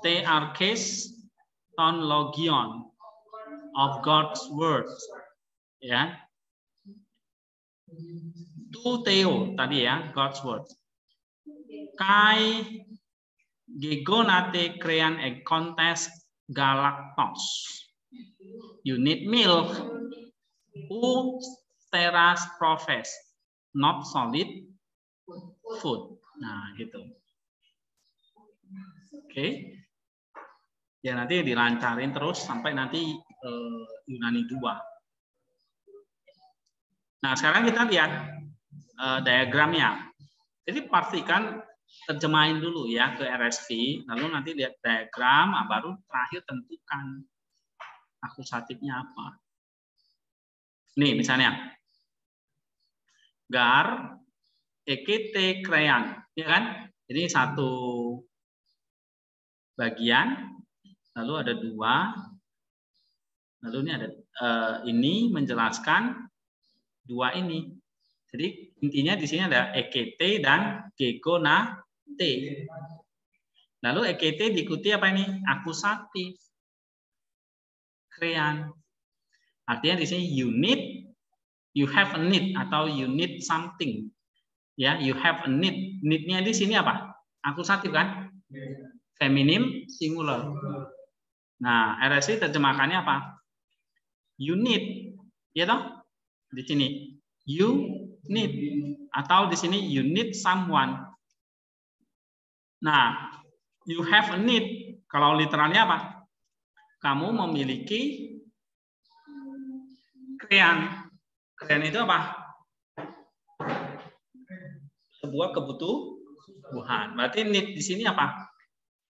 Arkeston logion of God's word. Ya. Tu theo tadi ya, God's word. Kai gegonate crean a contest galactose. You need milk. U teras profess, not solid food. Nah, gitu. Oke. Ya nanti dilancarin terus sampai nanti Yunani 2. Nah, sekarang kita lihat diagramnya. Jadi pastikan terjemahin dulu ya ke RSV, lalu nanti lihat diagram, baru terakhir tentukan akusatifnya apa. Nih misalnya, gar, ekete, krean, ya kan? Ini satu bagian, lalu ada 2, Lalu ini ada ini menjelaskan dua ini. Jadi intinya di sini ada EKT dan gegonate. Lalu EKT diikuti apa ini? Akusatif. Krean. Artinya di sini you need, you have a need atau you need something. Ya, you have a need. Need-nya di sini apa? Akusatif kan? Feminim singular. Nah, RSI terjemahkannya apa? You need, ya toh? Di sini you need atau di sini you need someone. Nah, you have a need. Kalau literalnya apa? Kamu memiliki krean. Krean itu apa? Sebuah kebutuhan. Berarti need di sini apa?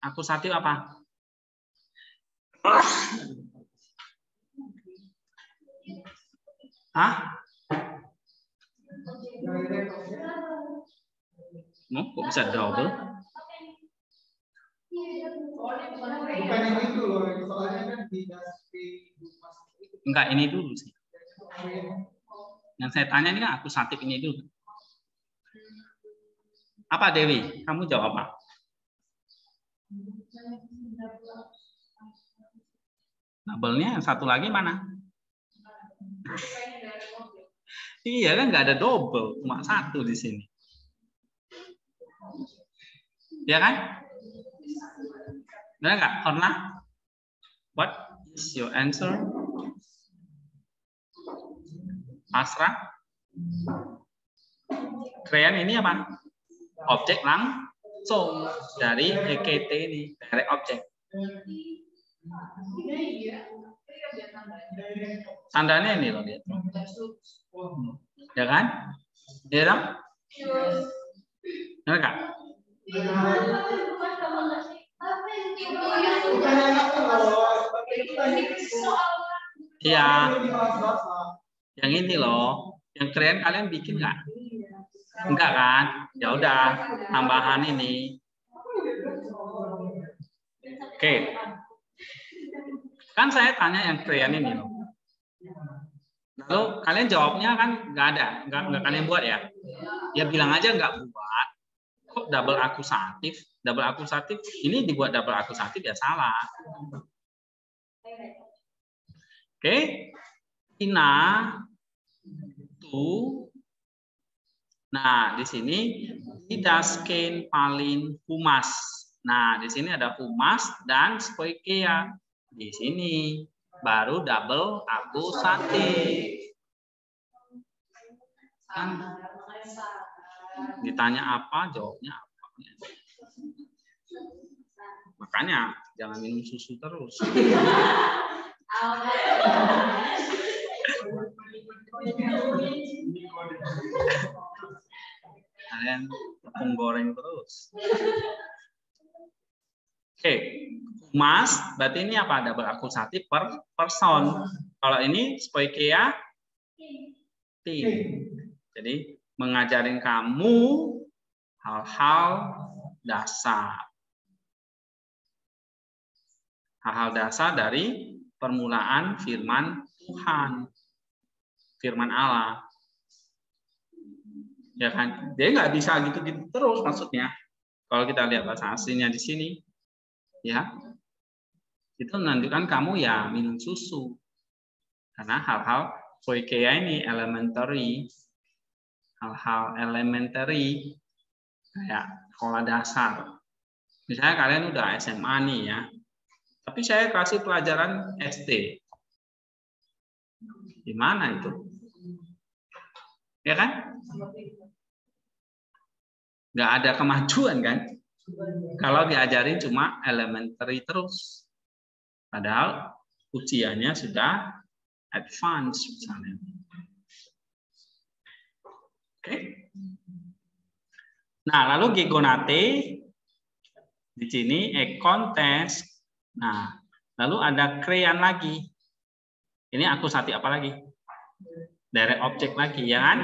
Akusatif apa? Hah? Kok bisa double? Bukan yang itu loh, soalnya kan di enggak, ini dulu sih. Yang saya tanya ini kan akusatif ini dulu. Apa Dewi? Kamu jawab apa? Double-nya yang satu lagi mana? Iya kan nggak ada double, cuma satu di sini. Ya kan? Benar nggak? Horna? What is your answer? Asra? Krean ini apa? Objek langsung dari EKT ini, direct object. Tandanya ini loh, lihat. Ya kan? Ya kan? Benar nggak? Iya. Yang ini loh, yang keren kalian bikin nggak? Enggak kan? Ya udah, tambahan ini. Oke. Kan saya tanya yang keren ini loh. Lalu kalian jawabnya kan nggak ada, nggak kalian buat ya? Ya bilang aja nggak buat. Kok double akusatif? Double akusatif ini dibuat double akusatif ya salah. Oke. Ina tu. Nah, di sini didasken palin humas. Nah, di sini ada humas dan spoikea. Di sini baru double akusatif. Kan ditanya apa, jawabnya apa. Makanya jangan minum susu terus. Kalian tepung goreng terus. Oke, humas berarti ini apa? Double akusatif per person. Kalau ini spoikea tim. Jadi mengajarin kamu hal-hal dasar. Hal-hal dasar dari permulaan firman Tuhan. Firman Allah. Ya kan? Dia nggak bisa gitu-gitu terus maksudnya. Kalau kita lihat bahasa aslinya di sini, ya, itu menunjukkan kamu ya minum susu. Karena hal-hal poikea ini elementary, hal-hal elementary kayak sekolah dasar. Misalnya kalian udah SMA nih ya, tapi saya kasih pelajaran SD. Gimana itu? Ya kan? Nggak ada kemajuan kan? Kalau diajarin cuma elementary terus. Padahal ujiannya sudah advance misalnya. Oke. Nah, lalu gegonate di sini kontes. Nah, lalu ada krean lagi. Ini akusatif apa lagi? Direct object lagi, ya kan?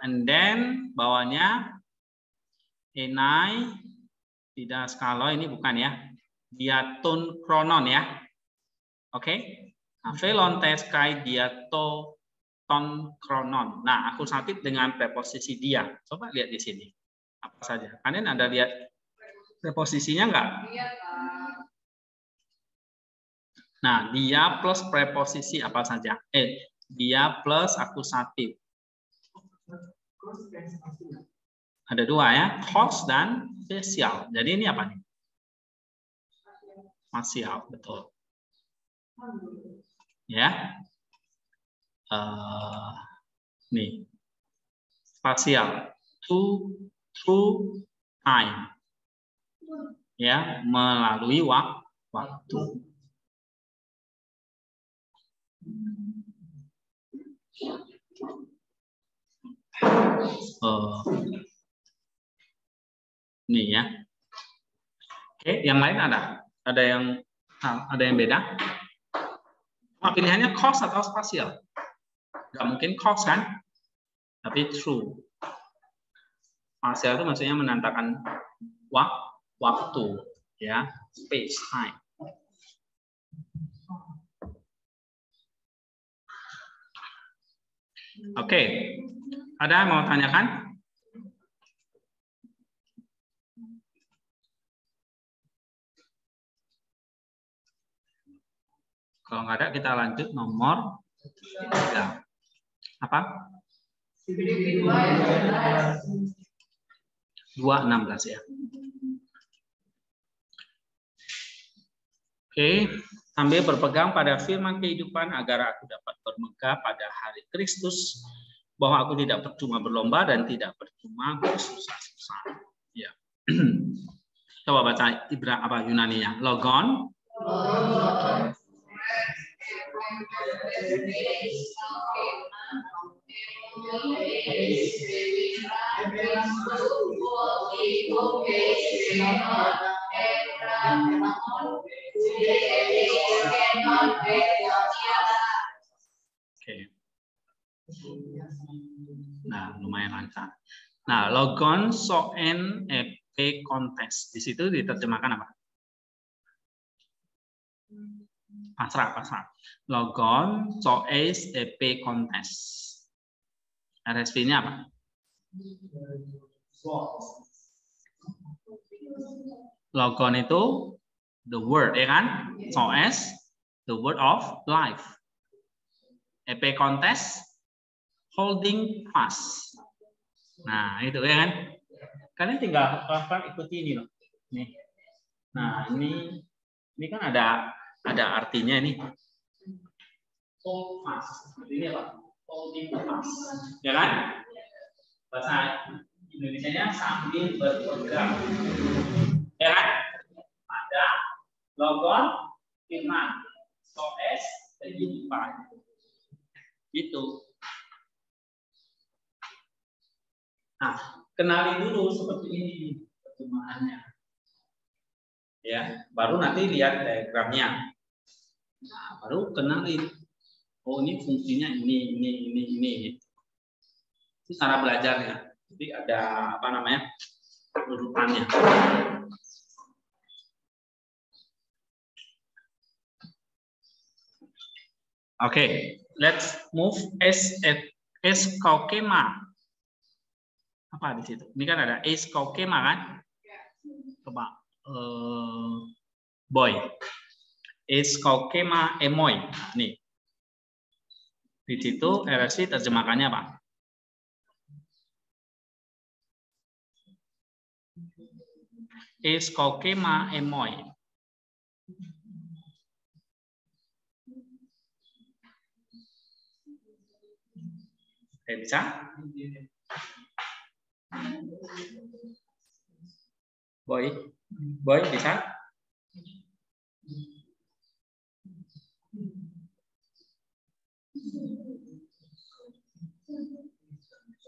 And then bawahnya enai tidak skalo ini bukan ya. diaton kronon ya. Oke. Nah, velon tes kai diatoton kronon. Nah, akusatif dengan preposisi dia. Coba lihat di sini. Apa saja? Kalian ada lihat preposisinya enggak? Nah, dia plus preposisi apa saja? Dia plus akusatif. Ada dua ya, cause dan spesial. Jadi ini apa nih? Spasial, betul. Ya, nih, spasial. Through time. Ya, melalui waktu. Nih ya. Oke, yang lain ada? Ada yang beda? Pilihannya cause atau spasial? Nggak mungkin cause kan? Tapi true. Spasial itu maksudnya menandakan waktu, ya, space time. Oke, ada yang mau tanyakan? Kalau nggak ada, kita lanjut nomor 3. Apa? 2:16 ya. Oke, sambil berpegang pada firman kehidupan agar aku dapat bermegah pada hari Kristus, bahwa aku tidak percuma berlomba dan tidak percuma bersusah-susah. Ya. Coba baca Yunaninya. Logon. Oke. Nah, lumayan lancar. Nah, logon soen epe kontes. Di situ diterjemahkan apa? Pasrah. Logon soes epe kontes. RSV-nya apa? Logon itu the word, ya kan? Soes the word of life. Epe kontes holding fast. Nah, itu ya kan? Kalian tinggal ikuti ini loh. Nih. Nah, ini kan ada artinya nih. Hold fast. Artinya apa? Holding fast. Ya kan? Bahasa Indonesianya sambil berpegang. Ya kan? Ada logon firman. Soes kehidupan. Gitu. Nah, kenali dulu seperti ini pertemuannya. Ya, baru nanti lihat diagramnya. Nah, baru kenali. Oh, ini fungsinya ini. Itu cara belajarnya. Jadi ada apa namanya? Urutannya. Oke, let's move Eskaukema. Apa di situ? Ini kan ada Eskaukema kan? Coba boy. Eskaukema emoy. Nah, nih. Di situ RSV terjemahkannya apa? Eskaukema emoy. Bisa? Boy bisa?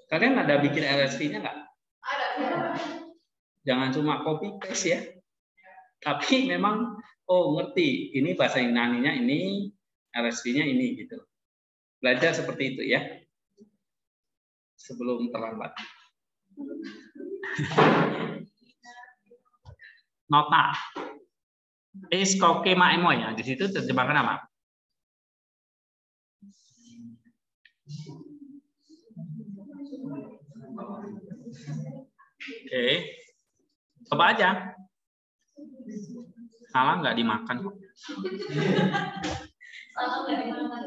Kalian ada bikin RSV-nya nggak? Ada. Jangan cuma copy paste ya. Tapi memang ngerti. Ini bahasa Yunaninya ini, RSV-nya ini gitu. Belajar seperti itu ya. Sebelum terlambat. Nota. Es kokema emoy. Nah, di situ terjemahkan apa? Oke. Coba aja. Salah nggak dimakan kok. Salah nggak dimakan.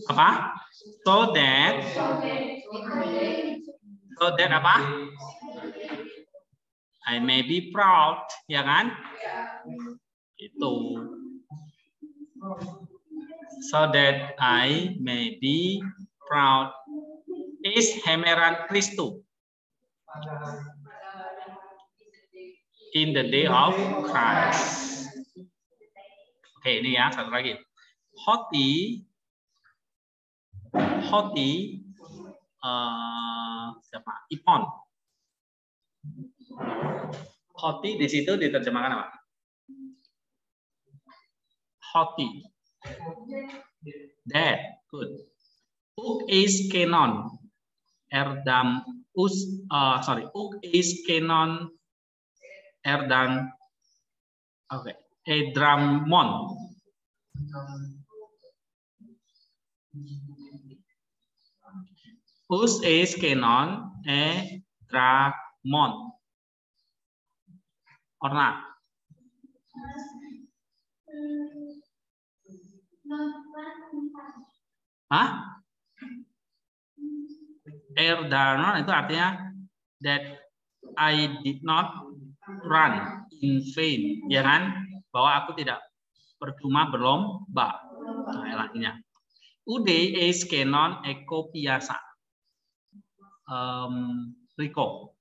Apa? So that apa? I may be proud, ya kan? Itu. So that I may be proud. Is Hemeran Kristu. In the day of Christ. Oke, ini ya, satu lagi. Hoti siapa? Ipon. Hoti di situ diterjemahkan apa? Hoti. That, good. Uk is canon. Erdam Uk is canon. Erdam. Oke. Edramon. Us is canon. Edramon. Orna. Hah? Erdanon itu artinya that I did not run in vain, ya kan? Bahwa aku tidak percuma berlomba. Nah, artinya. Ude is canon eko biasa. Rico.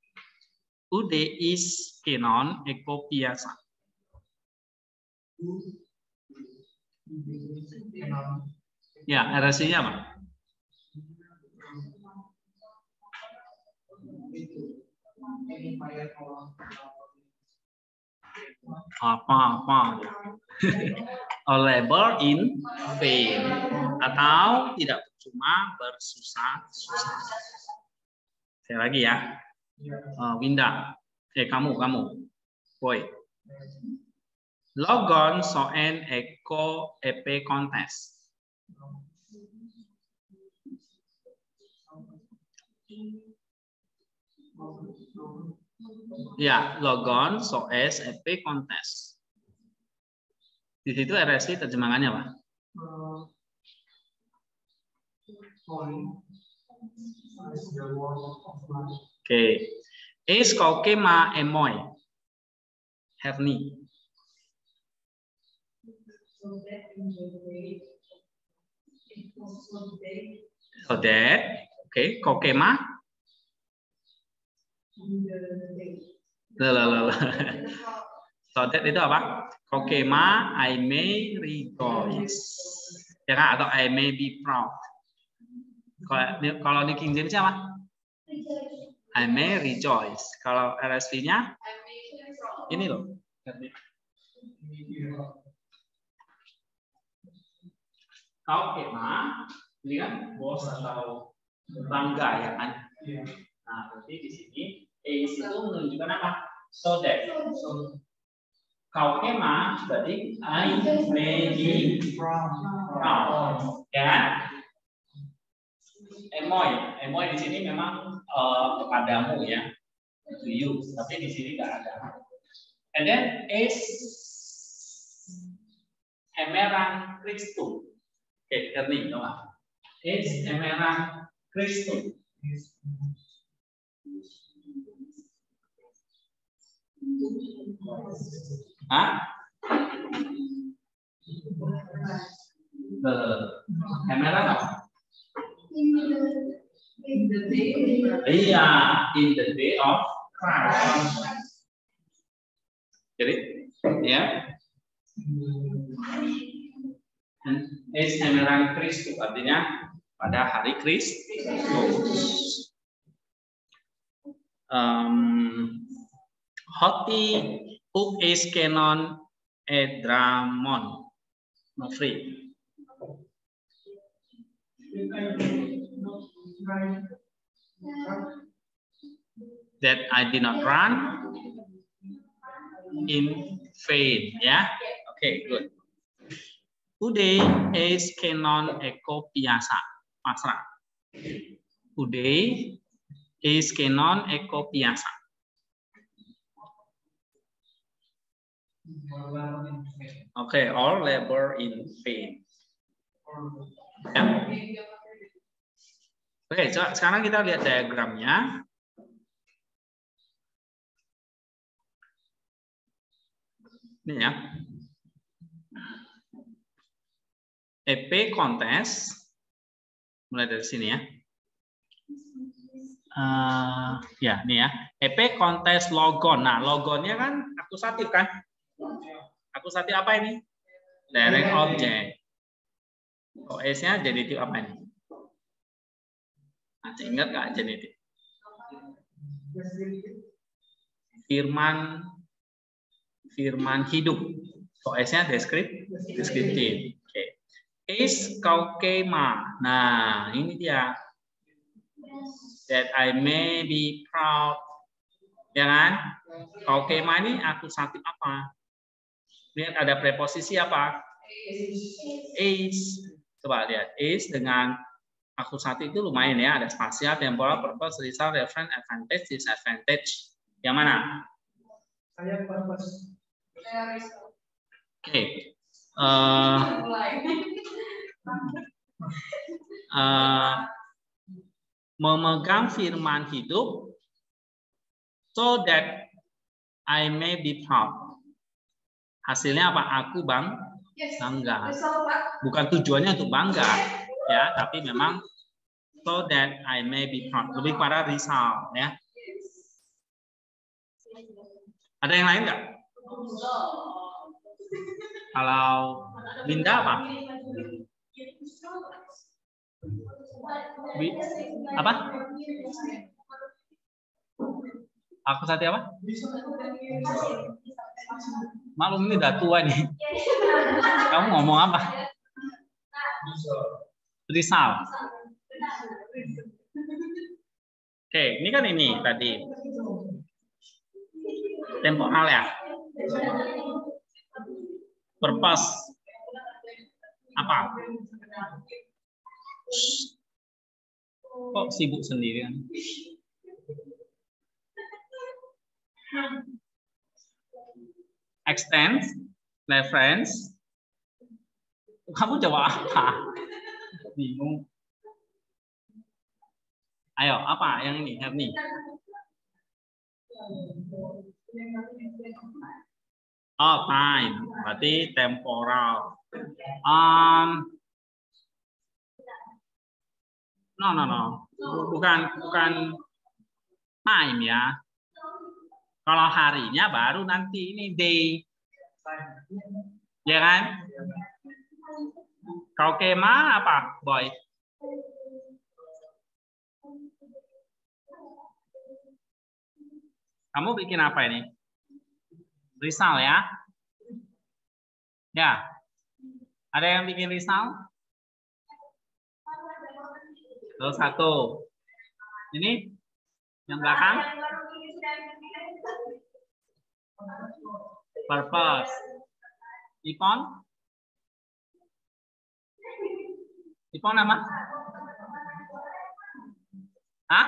Ude is canon eko biasa. Ya, RSI-nya apa? Apa? A labor in vain, atau tidak cuma bersusah-susah. Saya lagi ya. Winda, kamu, boy. Logon soen eko EP kontes. Ya, logon soes EP kontes. Di situ RSI terjemahannya apa? Oke. Es kokema emoy. Herni. So that, oke, kokema. So that itu apa? Kokema, I may rejoice. Ya kan? Atau I may be proud. Kalau di King James apa? I may rejoice. Kalau RSV-nya ini loh. Kokema, ini kan bos atau bangga ya kan? Nah, berarti di sini is itu menunjukkan apa? So that. Kokema berarti I may be proud. Ya. Emoy di sini memang kepadamu ya, to you. Tapi di sini nggak ada. And then is Hemeran Kristu. Oke, Kerni, coba. Is Hemeran Kristu. Hah? Hemeran apa? Iya, in the day of Christ. Jadi, ya. Es Hemeran Kristus, artinya pada hari Kristus. Hoti Uk is Kenon Edramon. No free. That I did not run in vain. Yeah. Okay, good. Uday is Kenon Eko Piasa. Pasrah. Uday is Kenon Eko Piasa. Okay, all labor in vain. Ya. Oke, sekarang kita lihat diagramnya. Ini ya. EP kontes. Mulai dari sini ya. Ya, ini ya. EP kontes logon. Nah, logonnya kan akusatif kan? Akusatif apa ini? Direct object. OS-nya genitif apa ini? Masih ingat nggak genitif? Firman hidup. OS-nya deskriptif. Oke. Is kaukema. Nah, ini dia. That I may be proud. Ya kan? Kaukema ini akusatif apa? Lihat ada preposisi apa? Is. Coba lihat. Is dengan akusatif itu lumayan ya. Ada spasial, temporal, purpose, result, reference, advantage, disadvantage. Yang mana? Saya purpose. Oke. Memegang firman hidup so that I may be proud. Hasilnya apa? Aku bangga. Bukan tujuannya untuk bangga, ya, tapi memang so that I may be proud. Lebih pada result, ya. Ada yang lain nggak? Kalau Linda apa? Apa? Aku tadi apa? Maklum ini udah tua nih. Kamu ngomong apa? Risal. Oke, ini kan ini tadi. Temporal ya. Purpose. Apa? Kok sibuk sendirian? Extend, reference. Kamu jawab apa? Bingung. Ayo, apa yang ini? Have nih. Oh, time. Berarti temporal. No. Bukan time ya. Kalau harinya baru nanti ini day. Ya kan? Kau kema apa, boy? Kamu bikin apa ini? Risal ya? Ya. Ada yang bikin risal? Terus satu. Ini yang belakang? Purpose. Ipon? Ipon apa? Hah?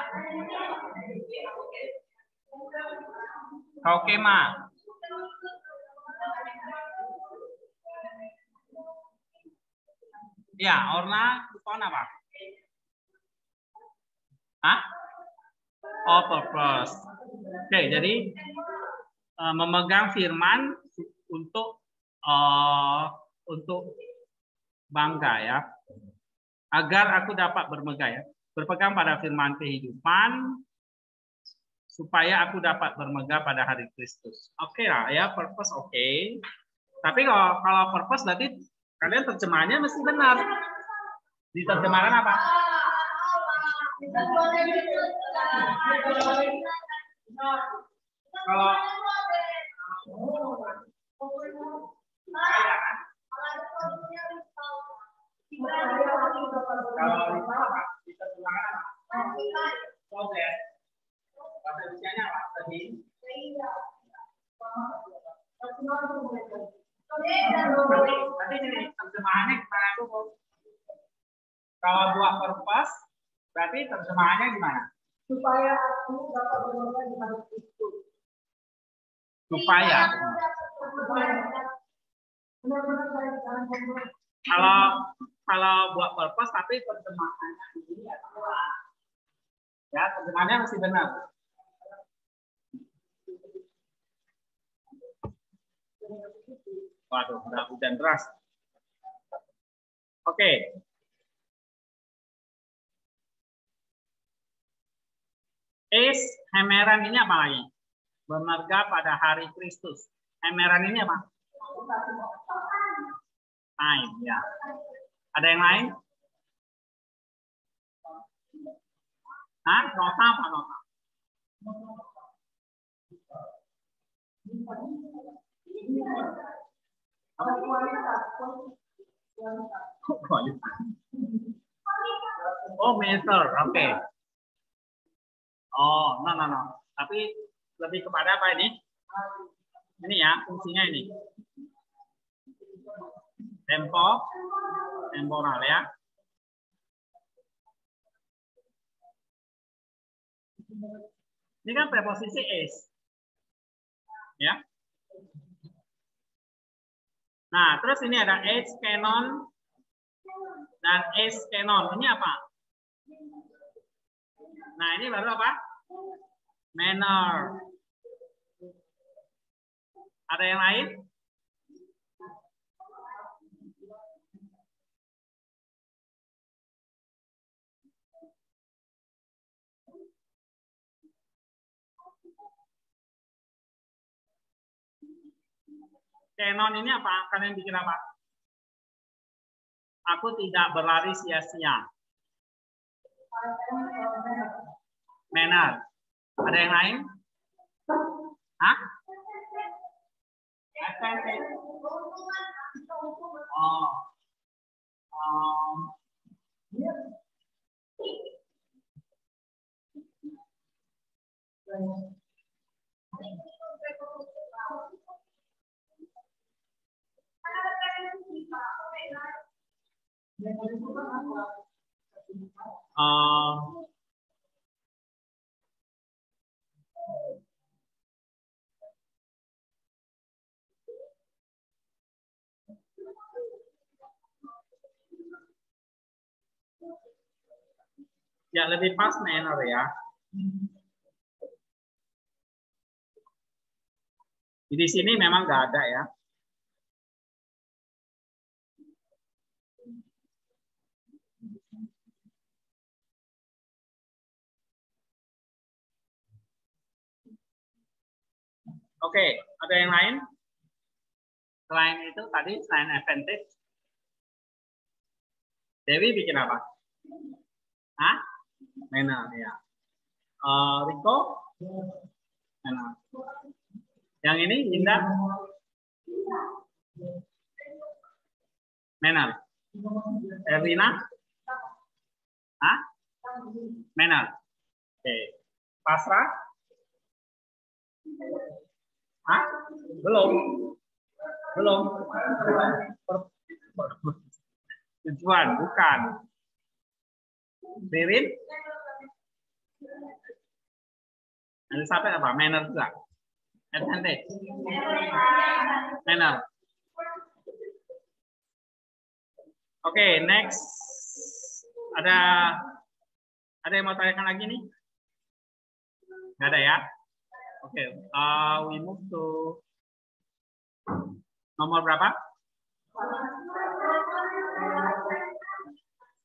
Kau kema? Ya, Orna, Ipon apa? Hah? Oh, purpose. Oke, jadi memegang firman untuk bangga ya. Agar aku dapat bermegah ya. Berpegang pada firman kehidupan supaya aku dapat bermegah pada hari Kristus. Oke lah ya, purpose oke. Tapi kalau purpose berarti kalian terjemahannya mesti benar. Diterjemahkan apa? Kalau Kalau rival apa? Diterjemahkan apa? Proses. Bahasa Indonesia apa? Tadi. Nanti ini terjemahannya gimana tuh? Kalau buat purpose, berarti terjemahannya gimana? Supaya aku dapat beroleh di hari itu. Supaya. Kalau buat purpose, tapi terjemahannya ini ya salah. Ya, terjemahannya masih benar. Waduh, udah hujan deras. Oke. Is hemeran ini apa lagi? Bermarga pada hari Kristus. Hemeran ini apa? Time, ya. Ada yang lain? Hah? Nota apa nota? Oh, meter, oke. Oh, no. Tapi lebih kepada apa ini? Ini ya, fungsinya ini. Temporal ya. Ini kan preposisi is. Ya. Nah, terus ini ada is canon dan is canon. Ini apa? Nah, ini baru apa? Manner. Ada yang lain? Canon ini apa? Kalian bikin apa? Aku tidak berlari sia-sia. Manner. Ada yang lain? Hah? Oh. Ya, lebih pas manner ya. Di sini memang nggak ada ya. Oke, ada yang lain? Selain itu tadi, selain advantage, Dewi bikin apa? Hah? Manner ya. Riko? Manner. Yang ini Linda? Manner. Erlina? Hah? Manner. Oke. Pasra? Hah? Belum. Tujuan, bukan. Ririn? Nanti sampai apa? Manner juga. Advantage. Manner. Oke, next. Ada yang mau tanyakan lagi nih? Nggak ada ya? Oke, we move to nomor berapa?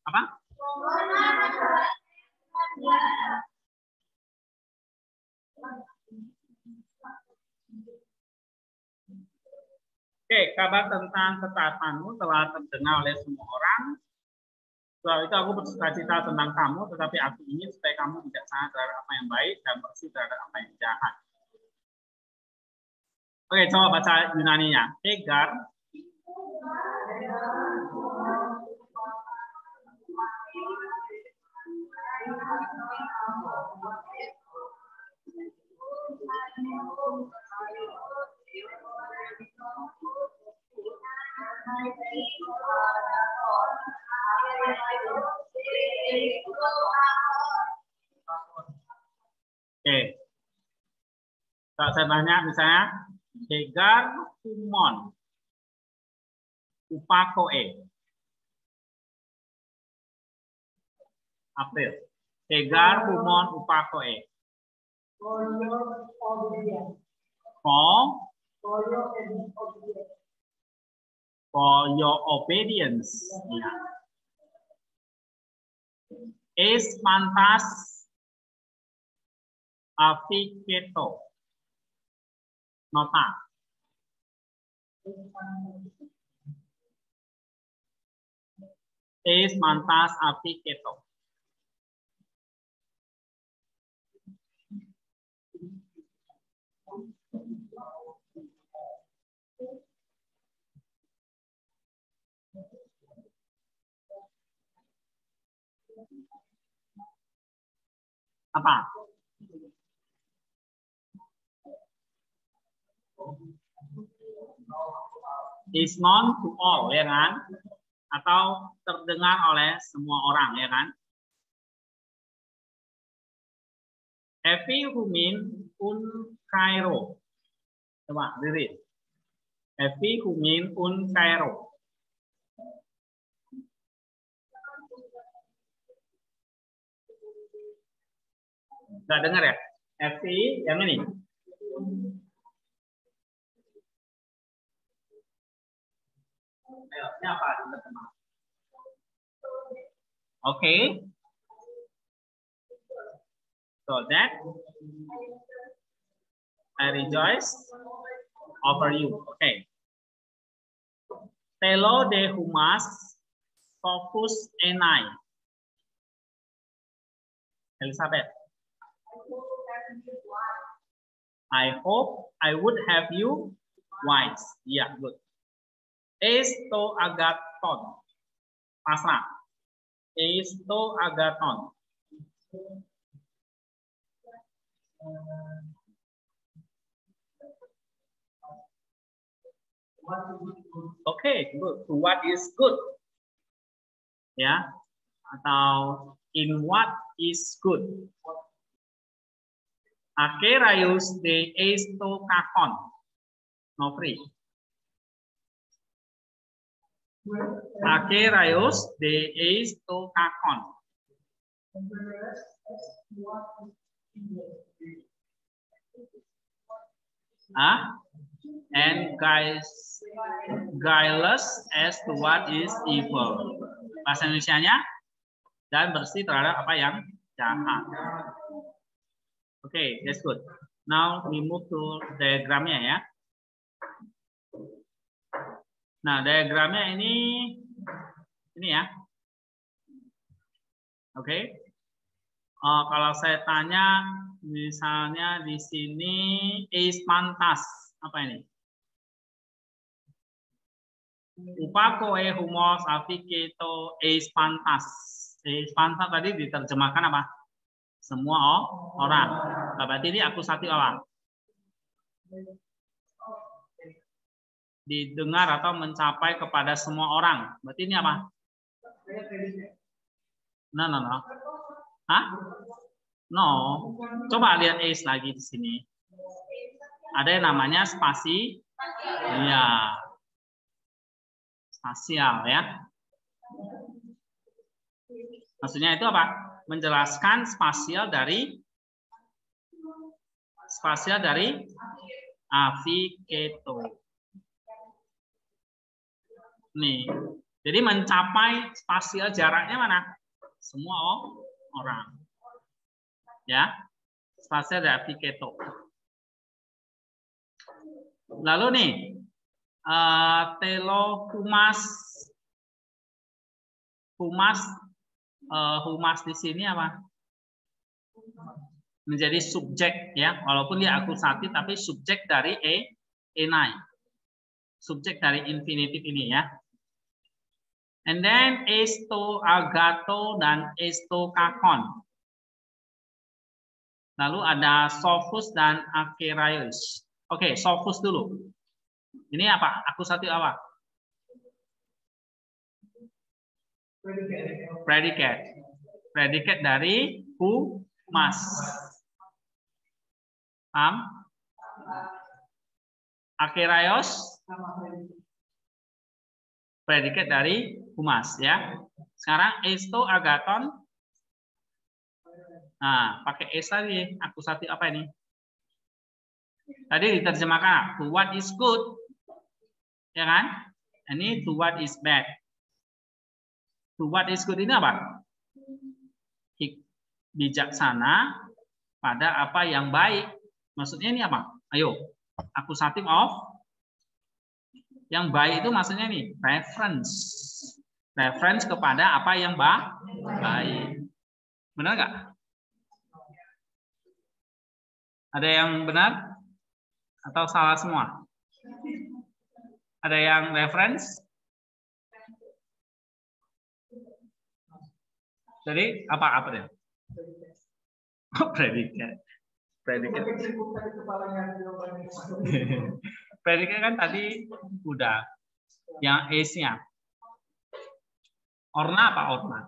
Apa? Oke, kabar tentang ketaatanmu telah terdengar oleh semua orang. Sebab itu aku bersuka-cita tentang kamu, tetapi aku ingin supaya kamu bijaksana terhadap apa yang baik dan bersih terhadap apa yang jahat. Oke, coba baca Yunaninya. Hegar Oke. Kalau saya tanya misalnya Hegar Kumon Upakoe April. Hegar Kumon Upakoe. For your obedience. Yeah. Es pantas afficeto. Nota. Es mantas afficeto. Apa? Is known to all, ya kan? Atau terdengar oleh semua orang, ya kan? Evi Humin un Cairo. Coba diri. Evi Humin un Cairo. Nggak dengar ya? Evi yang ini. Ayo, ini apa? Oke. So that I rejoice over you. Okay. Telo de humas focus enai. Elizabeth. I hope I would have you wise. Yeah, good. Esto agaton. Pasrah. Esto agaton. Okay, good. What is good? Ya, atau in what is good? Akerayus de esto kakon. No free. Akerayus de esto kakon. And guileless as to what is evil. Bahasa Indonesianya, dan bersih terhadap apa yang jahat. Okay, that's good. Now we move to diagramnya ya. Nah, diagramnya ini ya. Oke. Okay. Kalau saya tanya, misalnya di sini is pantas, apa ini? Upakoe humos afficeto is pantas. Is pantas tadi diterjemahkan apa? Semua orang. Nah, berarti ini akusatif apa? Didengar atau mencapai kepada semua orang. Berarti ini apa? No. Hah? No. Coba lihat is lagi di sini. Ada yang namanya spasi. Iya. Spasial ya. Maksudnya itu apa? Menjelaskan spasial dari afficeto. Nih. Jadi mencapai spasial jaraknya mana? Semua orang. Ya. Spasial dari afficeto. Lalu nih, telo humas di sini apa? Menjadi subjek ya, walaupun dia akusatif tapi subjek dari enai. Subjek dari infinitif ini ya. And then esto agato dan esto kakon. Lalu ada Sophus dan Akeraios. Oke, Sophus dulu. Ini apa? Akusatif apa? Predicate. Predicate dari humas. Paham? Akeraios. Predicate dari humas ya. Sekarang esto agaton. Nah, pakai es tadi. Akusatif apa ini? Tadi diterjemahkan to what is good. Ya kan? Ini to what is bad. To what is good ini apa? Bijaksana pada apa yang baik. Maksudnya ini apa? Ayo. Akusatif of. Yang baik itu maksudnya nih, reference. Reference kepada apa yang baik. Benar nggak? Ada yang benar? Atau salah semua? Ada yang reference? Jadi apa dia? Oh, predicate. Predicate. Predicate kan tadi udah. Yang S-nya. Orna apa orna?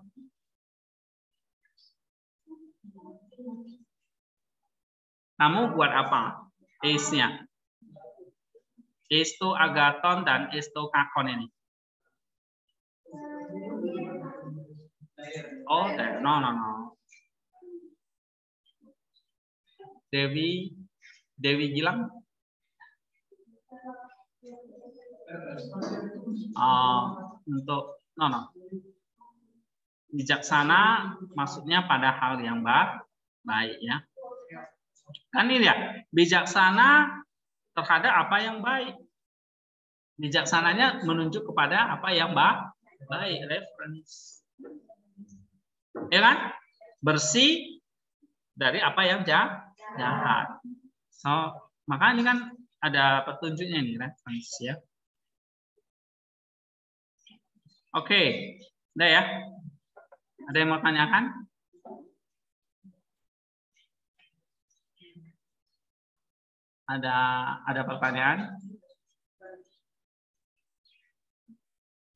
Kamu buat apa? S-nya. Esto agaton dan esto kakon ini. Oh, no. Dewi Gilang. Untuk no. Bijaksana maksudnya pada hal yang baik ya. Kan ini ya, bijaksana terhadap apa yang baik. Bijaksananya menunjuk kepada apa yang baik, reference. Ya kan? Bersih dari apa yang jahat. So, maka ini kan ada petunjuknya nih, reference ya. Oke, udah ya. Ada yang mau tanyakan? Ada pertanyaan?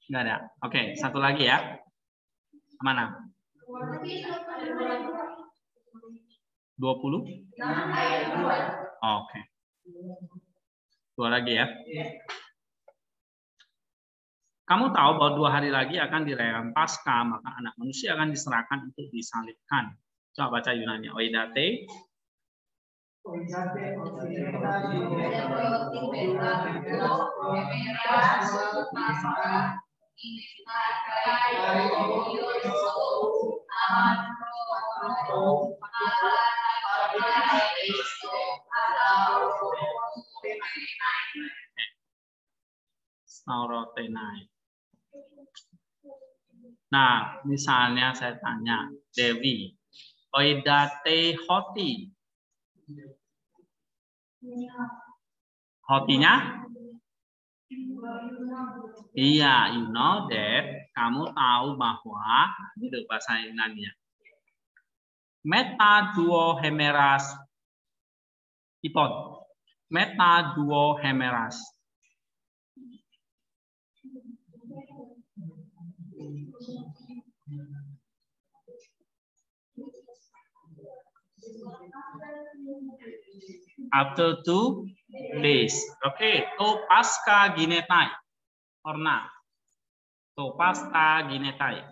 Enggak ada. Oke, satu lagi ya. Mana? 20? Oke. Dua lagi ya. Kamu tahu bahwa 2 hari lagi akan dirayakan Paskah, maka anak manusia akan diserahkan untuk disalibkan. Coba baca Yunani. Oidate. Saurotenai. Nah, misalnya saya tanya, Dewi, oidate hoti. Hotinya? Iya, you know that. Kamu tahu bahwa, itu bahasa Yunani-nya. Meta duo hemeras ipon. Meta duo hemeras. After 2 days. Oke, to pasca ginetai. Orna. To pasca ginetai.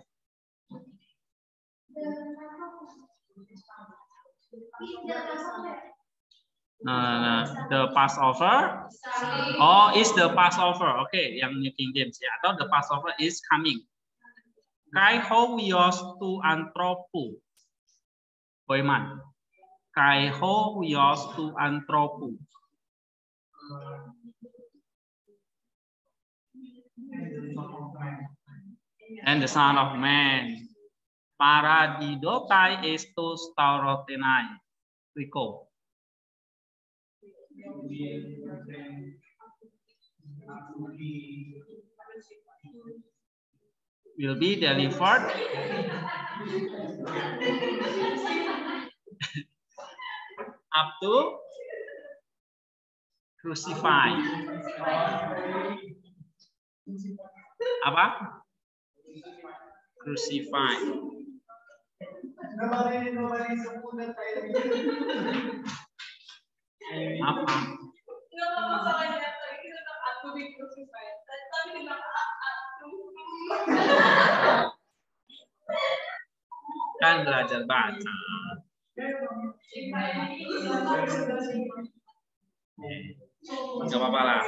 The Passover. Oh, is the Passover. Oke, yang New King James ya. Atau the Passover is coming. Kai hovios tu antropu. Boyman. Kai hovios tu antropu. And the Son of Man. Paradidokai estos taurotenai. Rico. Will be delivered. up to crucify. Apa? Crucify. Apa? Kan belajar baca. Gak apa-apa lah.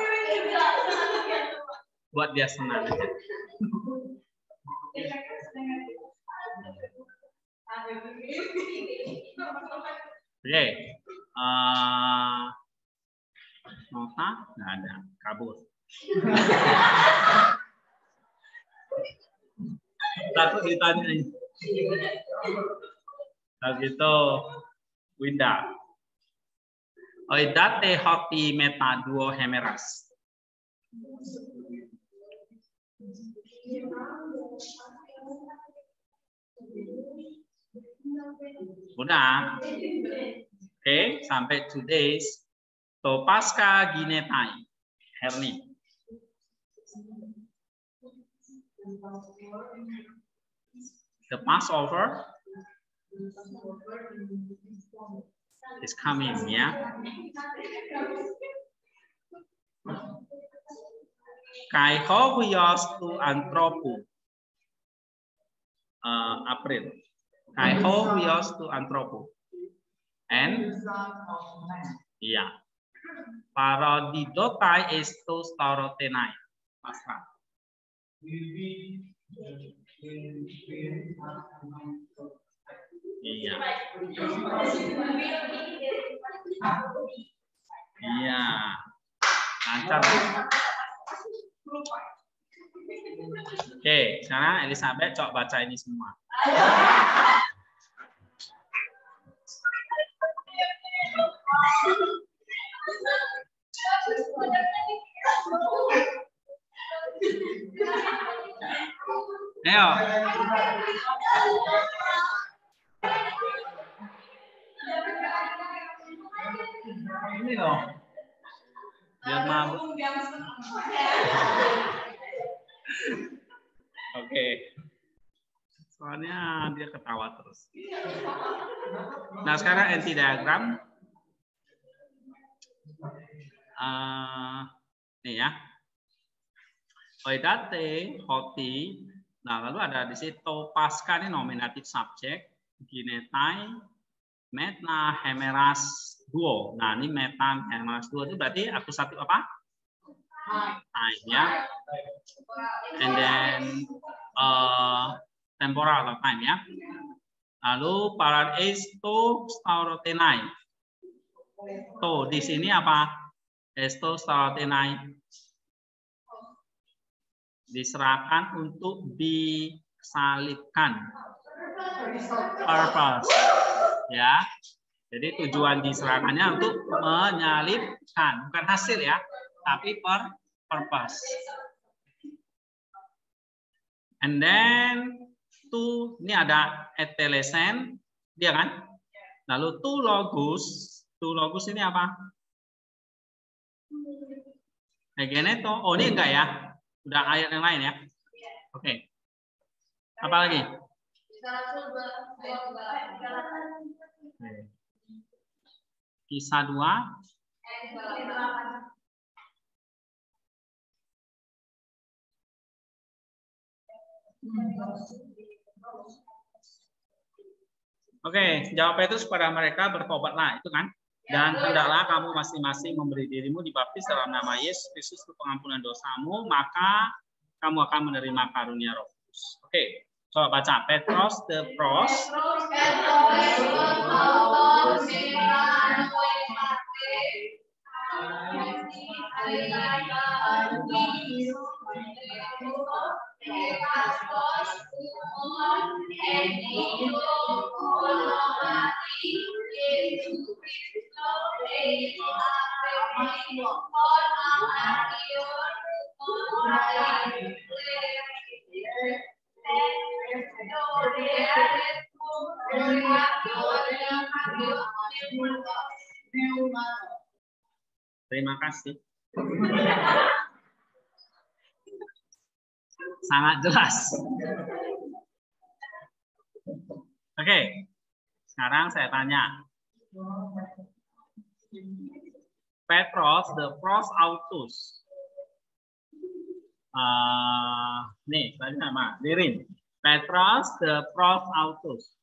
Buat dia senang aja. Oke. Nota nggak ada, kabur. Takut ditanya. Kalau gitu, Winda. Oidate hoti meta duo hemeras. Udah. Oke, sampai today's. To pasca ginetai. Herni. The Passover is coming, ya. Kai hovios tu antropu. April. Kai hovios tu antropu. And iya. Parodidotai esto staurotenai. Pasrah. Iya. Iya. Lancar. Oke, sekarang Elizabeth coba baca ini semua. Ayo. Ini loh. Biar mabuk. Oke. Soalnya dia ketawa terus. Nah, sekarang anti diagram. Nih ya. Oidate, hoti. Nah, lalu ada di situ pasca ini nominatif subjek, ginetai, metna, hemeras, duo. Nah, ini metna, hemeras, duo itu berarti akusatif apa? Time, ya. And then temporal atau time, ya. Lalu para esto staurotenai. Tuh, di sini apa? Esto staurotenai. Diserahkan untuk disalibkan. Purpose. Ya. Jadi tujuan diserahkannya untuk menyalibkan, bukan hasil ya, tapi purpose. And then ini ada etelesen, dia kan? Lalu tu logos ini apa? Egeneto. Oh, ini enggak ya? Udah ayat yang lain ya? Oke. Apa lagi? Kisah 2. Oke, jawab itu kepada mereka bertobatlah, itu kan? Dan hendaklah kamu masing-masing memberi dirimu dibaptis dalam nama Yesus Kristus untuk pengampunan dosamu, maka kamu akan menerima karunia Roh Kudus. Oke, coba baca Petros the Pros. Terima kasih. Sangat jelas. Oke, sekarang saya tanya. Petros, the pros autos. Nih, tadi sama Lirin. Petros, the pros autos.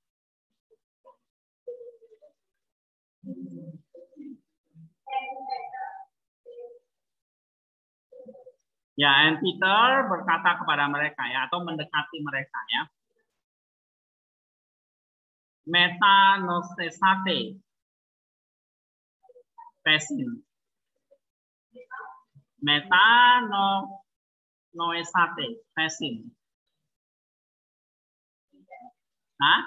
Ya, and Peter berkata kepada mereka ya, atau mendekati mereka ya. Meta nostesate. Pesin. Meta noesate. Pesin. Hah?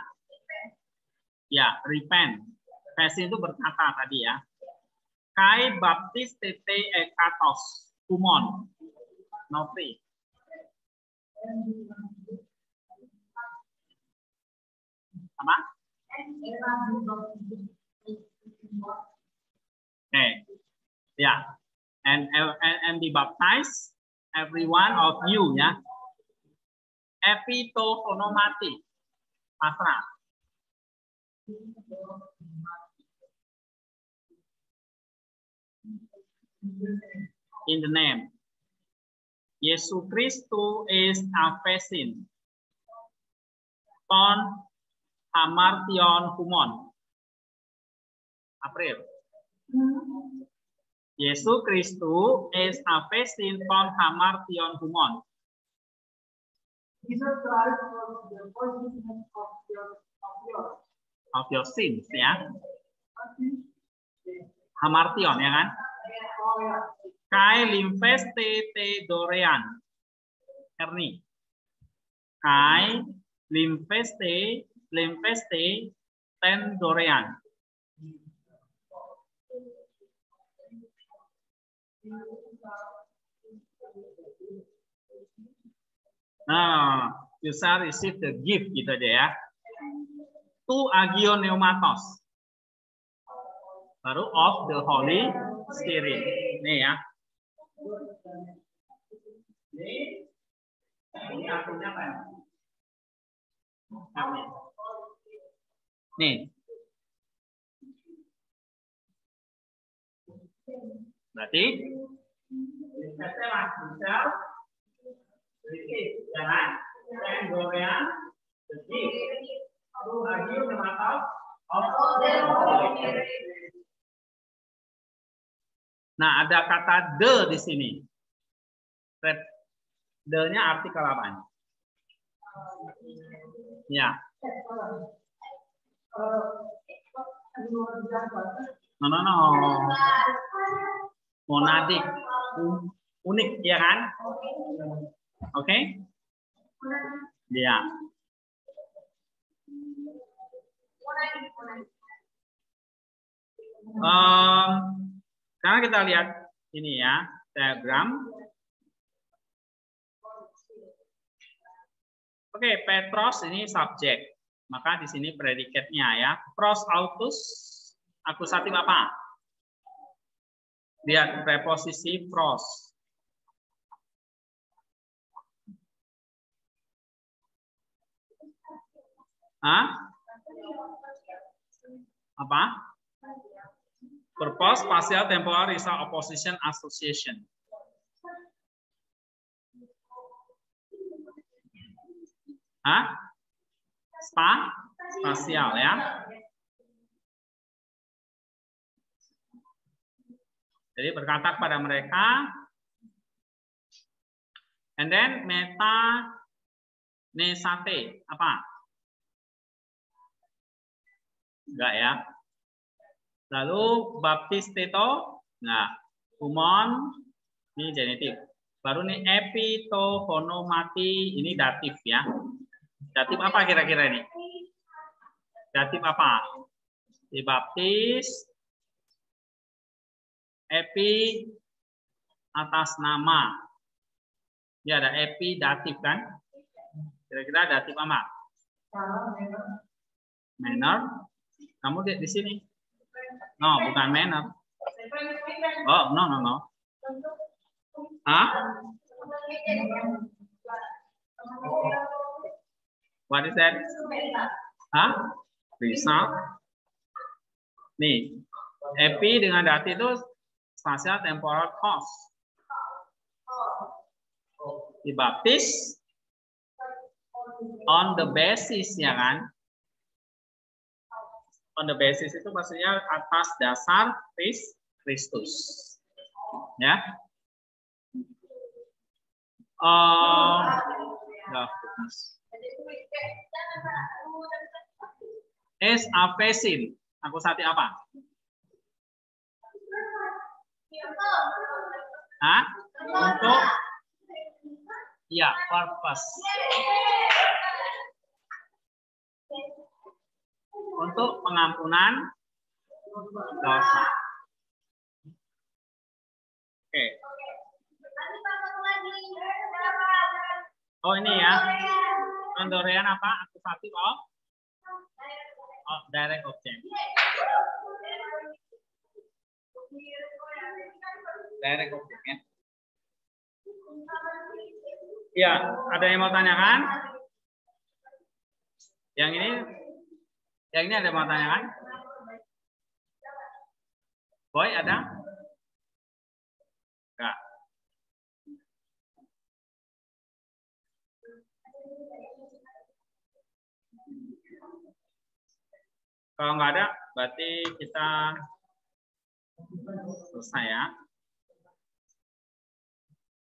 Ya, repent. Pesin itu berkata tadi ya. Kai baptis tete ekatos. Kumon. Novi. Apa? Okay. Yeah. And be baptized, every one of you, ya. Epitohonomati. Pasrah. In the name. Yesus Kristus is aphesin. Ton hamartion humon. April. Yesus Kristus is aphesin ton hamartion humon. Jesus Christ was the forgiveness of your sins, ya. Hamartion, ya kan? Kai limfeste te dorean. Erni. Kai limfeste ten dorean. Nah, you shall receive the gift gitu aja ya. Tu agio pneumatos. Baru of the Holy Spirit. Nih ya. Ini artinya apa ya? Nih. Berarti nah, ada kata the di sini. The-nya artikel apa? Ya. No. Monadik. Unik, ya kan? Oke? Ya. Sekarang kita lihat ini ya, diagram. Oke, Petros ini subjek. Maka di sini predikatnya ya. Pros autus, akusatif apa? Lihat preposisi pros. Hah? Apa? Purpose, partial, temporal, result, opposition, association. Hah? Spasial ya. Jadi berkata kepada mereka, and then meta nesate apa? Enggak ya. Lalu baptisteto, enggak. Humon, ini genitif. Baru nih epitohonomati, ini datif ya. Datif apa kira-kira ini? Datif apa? Dibaptis, epi atas nama. Ya ada epi datif kan? Kira-kira datif apa? Manner. Kamu lihat di sini. No, bukan manner. Oh, no. Hah? What is that? Hah? Result. Nih, epi dengan dati itu spatial temporal cause. Dibaptis on the basis, ya kan? On the basis itu maksudnya atas dasar Kristus. Ya. Es avesin. Akusati apa? Hah? Untuk ya, purpose. Untuk pengampunan dosa. Oke. Oh, ini ya. Pendorean apa? Akusatif of direct object. Direct object ya. Ya, ada yang mau tanyakan? Yang ini ada yang mau tanyakan? Boy, ada? Enggak. Kalau nggak ada, berarti kita selesai ya.